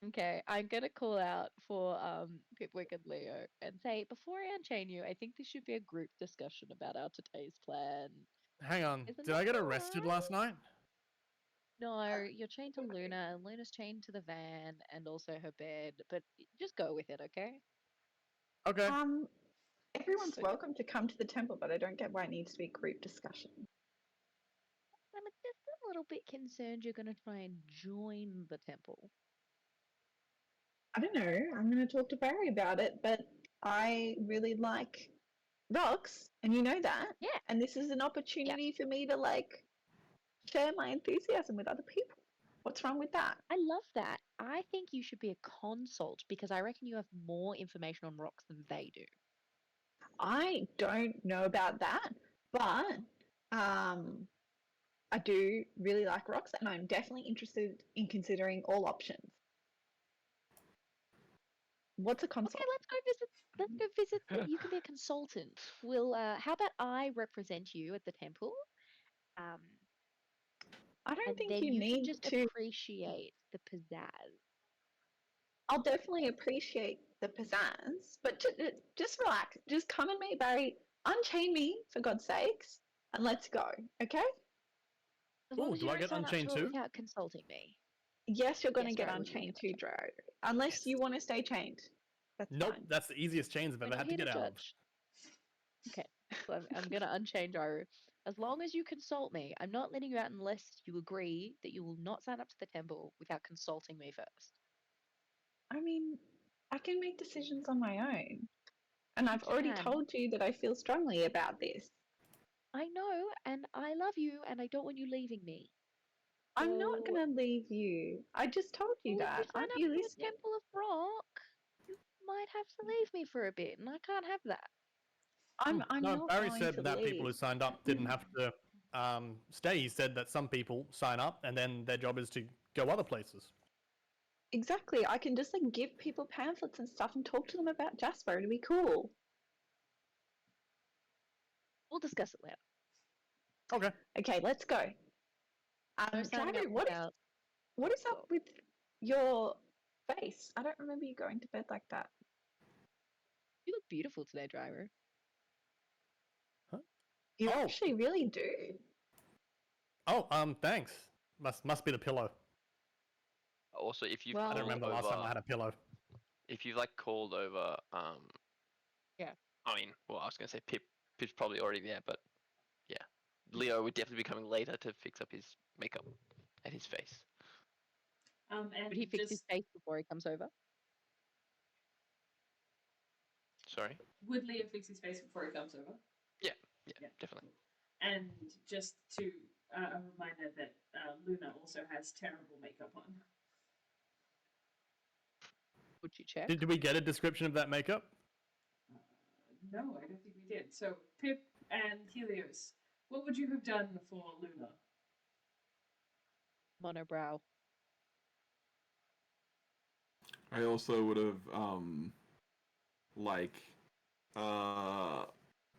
S6: Okay, I'm gonna call out for Pipwick and Leo and say before I unchain you, I think this should be a group discussion about our today's plan.
S3: Hang on.
S6: Isn't
S3: Did
S6: that
S3: I get arrested
S6: alright?
S3: last night?
S6: No, you're chained to Luna, and Luna's chained to the van and also her bed. But just go with it, okay?
S3: Okay.
S4: Everyone's
S6: Okay.
S4: welcome to come to the temple, but I don't get why it needs to be group discussion.
S6: I'm just a little bit concerned you're gonna try and join the temple.
S4: I don't know. I'm going to talk to Barry about it, but I really like rocks, and you know that.
S6: Yeah.
S4: And this is an opportunity for me to like share my enthusiasm with other people. What's wrong with that?
S6: I love that. I think you should be a consult because I reckon you have more information on rocks than they do.
S4: I don't know about that, but I do really like rocks, and I'm definitely interested in considering all options. What's a consult?
S6: Okay, let's go visit. Let's go visit. You can be a consultant. We'll. How about I represent you at the temple?
S4: I don't
S6: And
S4: think
S6: then
S4: you
S6: you can
S4: need
S6: just
S4: to.
S6: appreciate the pizzazz.
S4: I'll definitely appreciate the pizzazz, but just relax. Just come and meet Barry. Unchain me, for God's sakes, and let's go, okay?
S6: As long
S3: Ooh,
S6: as
S3: do
S6: you
S3: I
S6: don't
S3: get
S6: sign up
S3: Unchained
S6: to it
S3: too?
S6: without consulting me.
S4: Yes, you're going to
S6: Yes,
S4: get
S6: Barry, will you
S4: unchained
S6: get
S4: too,
S6: unchained?
S4: Dro. Unless
S3: Yes.
S4: you want to stay chained. That's
S3: Nope.
S4: fine.
S3: That's the easiest chains I've
S6: We're
S3: ever
S6: not
S3: had to
S6: here
S3: get
S6: to
S3: out of.
S6: judge. Okay, so I'm gonna unchain Gyro. As long as you consult me, I'm not letting you out unless you agree that you will not sign up to the temple without consulting me first.
S4: I mean, I can make decisions on my own. And
S6: You
S4: I've already
S6: can.
S4: told you that I feel strongly about this.
S6: I know, and I love you, and I don't want you leaving me.
S4: I'm not
S6: So-
S4: going to leave you. I just told you
S6: Well,
S4: that.
S6: if you sign
S4: Aren't
S6: up
S4: you
S6: to a
S4: listening?
S6: Temple of Rock, you might have to leave me for a bit, and I can't have that.
S4: I'm
S3: No,
S4: not
S3: Barry
S4: going
S3: said
S4: to
S3: that
S4: leave.
S3: people who signed up didn't have to stay. He said that some people sign up and then their job is to go other places.
S4: Exactly. I can just like give people pamphlets and stuff and talk to them about Jasper. It'd be cool.
S6: We'll discuss it later.
S3: Okay.
S4: Okay, let's go.
S6: No signing
S4: Drago,
S6: up
S4: what
S6: without.
S4: is up with your face? I don't remember you going to bed like that.
S6: You look beautiful today, Driver.
S4: You
S3: Oh.
S4: actually really do.
S3: Oh, thanks. Must be the pillow.
S1: Also, if you've
S6: Well-
S3: I don't
S1: called
S3: remember the last time I
S1: over,
S3: had a pillow.
S1: if you've like called over,
S6: Yeah.
S1: I mean, well, I was gonna say Pip's probably already there, but yeah, Leo would definitely be coming later to fix up his makeup and his face.
S2: And
S6: Would he fix his
S2: just
S6: face before he comes over?
S1: Sorry.
S2: would Leo fix his face before he comes over?
S1: Yeah,
S2: Yeah.
S1: definitely.
S2: And just to a reminder that Luna also has terrible makeup on.
S6: Would you check?
S3: Did we get a description of that makeup?
S2: No, I don't think we did. So Pip and Helios, What would you have done for Luna?
S6: Monobrow.
S5: I also would have like oh,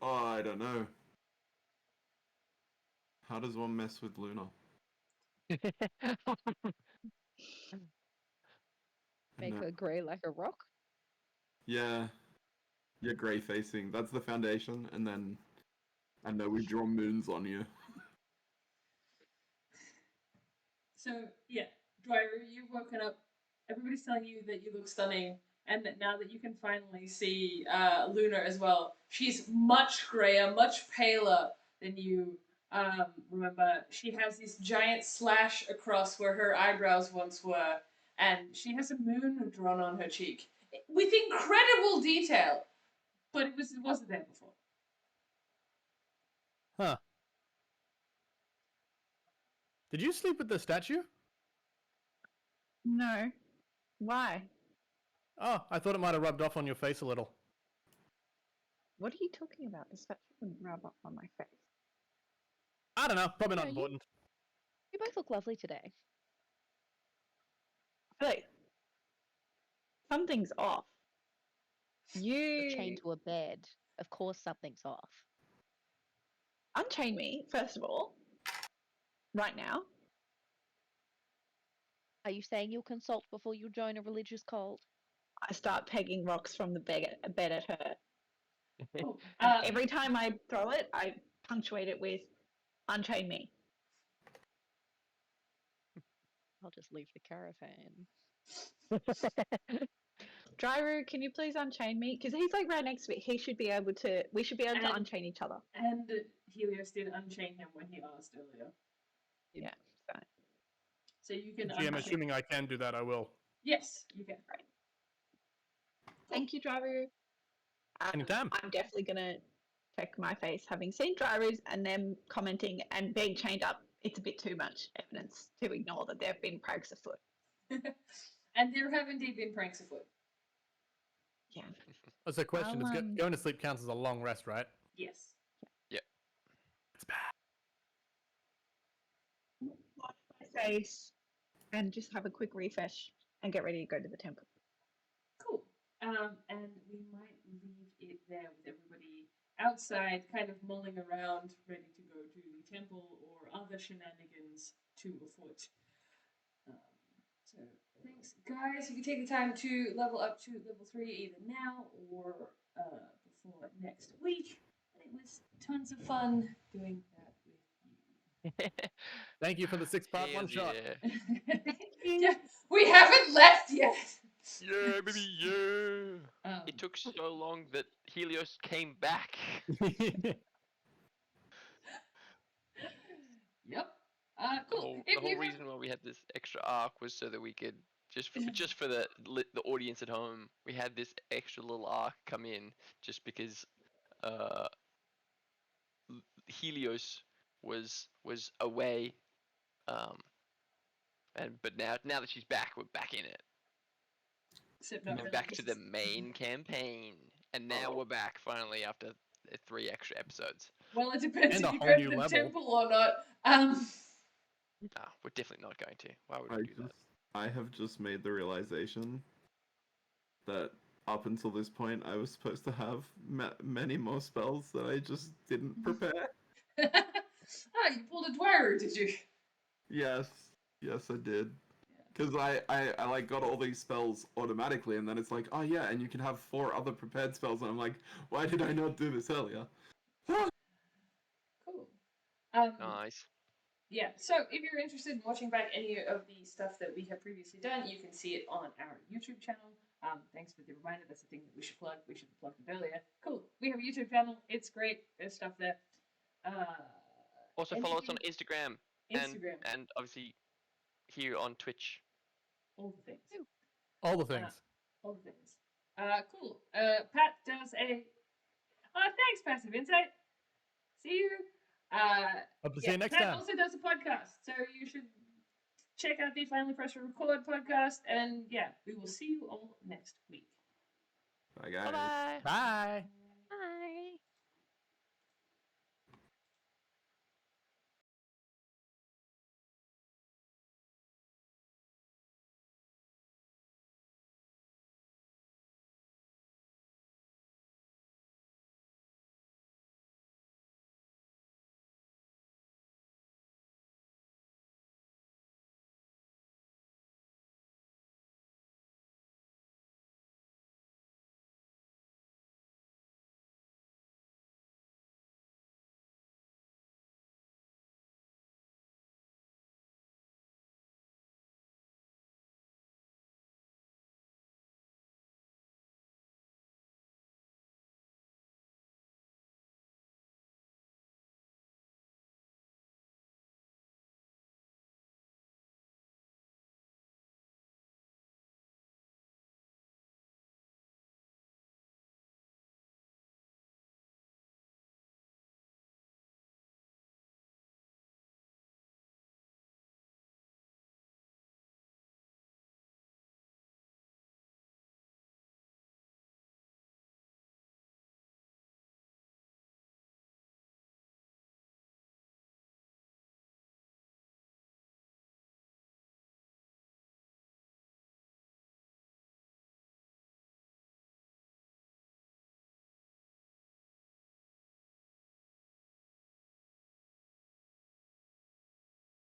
S5: I don't know. How does one mess with Luna?
S6: Make
S5: No.
S6: her grey like a rock.
S5: Yeah. You're grey facing. That's the foundation, and then I know we draw moons on you.
S2: So yeah, Driver, you've woken up. Everybody's telling you that you look stunning, and that now that you can finally see Luna as well, she's much grayer, much paler than you remember. She has this giant slash across where her eyebrows once were, and she has a moon drawn on her cheek with incredible detail. But it wasn't there before.
S3: Huh. Did you sleep with the statue?
S4: No. Why?
S3: Oh, I thought it might have rubbed off on your face a little.
S4: What are you talking about? The statue wouldn't rub up on my face.
S3: I don't know. Probably not
S6: No, you-
S3: important.
S6: You both look lovely today.
S4: I feel like something's off.
S6: You're chained
S4: You
S6: to a bed. Of course something's off.
S4: unchain me, first of all. Right now.
S6: Are you saying you'll consult before you join a religious cult?
S4: I start pegging rocks from the bed at her.
S2: Oh,
S4: Every time I throw it, I punctuate it with unchain me.
S6: I'll just leave the caravan.
S4: Driver, can you please unchain me? Because he's like right next to me. He should be able to. We should be able to
S2: And-
S4: unchain each other.
S2: and Helios did unchain him when he asked earlier.
S4: Yeah. So.
S2: So you can
S3: Gee, I'm
S2: unchain.
S3: assuming I can do that. I will.
S2: Yes, you can.
S4: Thank you, Driver.
S3: Anytime.
S4: I'm definitely gonna check my face, having seen drivers and them commenting and being chained up. It's a bit too much evidence to ignore that there have been pranks afoot.
S2: And there have indeed been pranks afoot.
S4: Yeah.
S3: That's a question.
S4: I'll,
S3: Going to sleep counts as a long rest, right?
S2: Yes.
S3: It's bad.
S4: Wash my face and just have a quick refresh and get ready to go to the temple.
S2: Cool. And we might leave it there with everybody outside, kind of mulling around, ready to go to the temple or other shenanigans to afoot. So thanks, guys. You can take the time to level up to level 3 either now or before next week. It was tons of fun doing that with you.
S3: Thank you for the 6-part
S1: Hells
S3: one shot.
S1: Yeah.
S2: Yeah, we haven't left yet.
S1: Yeah, baby, yeah.
S2: Um,
S1: It took so long that Helios came back.
S2: Yep.
S1: The
S2: Cool.
S1: whole,
S2: If
S1: the whole
S2: you have-
S1: reason why we had this extra arc was so that we could just for the audience at home, we had this extra little arc come in just because Helios was away, but now that she's back, we're back in it.
S2: Except
S1: We're
S2: not really,
S1: back to
S2: 'cause
S1: the
S2: it's-
S1: main campaign, and now we're back finally after 3 extra episodes.
S2: Well, it depends
S3: And
S2: if
S3: a
S2: you
S3: whole
S2: go
S3: new
S2: to the
S3: level.
S2: temple or not.
S1: No, we're definitely not going to. Why would
S5: I
S1: we do that?
S5: have just made the realization that up until this point, I was supposed to have many more spells that I just didn't prepare.
S2: You pulled a Dwyer, did you?
S5: Yes, I did. Because I like got all these spells automatically, and then it's like, oh yeah, and you can have 4 other prepared spells, and I'm like, why did I not do this earlier?
S2: Cool.
S1: Nice.
S2: Yeah, so if you're interested in watching back any of the stuff that we have previously done, you can see it on our YouTube channel. Thanks for the reminder. That's the thing that we should plug. We should have plugged it earlier. Cool. We have a YouTube channel. It's great. There's stuff there.
S1: Also follow us on Instagram
S2: Instagram.
S1: and obviously here on Twitch.
S2: All the things.
S3: All the things.
S2: All the things. Cool. Pat does a. Thanks, Passive Insight. See you.
S3: Hope to see you next
S2: Pat
S3: time.
S2: also does a podcast, so you should check out the Finally Press Record podcast. And yeah, we will see you all next week.
S5: Bye guys.
S6: Bye bye.
S3: Bye.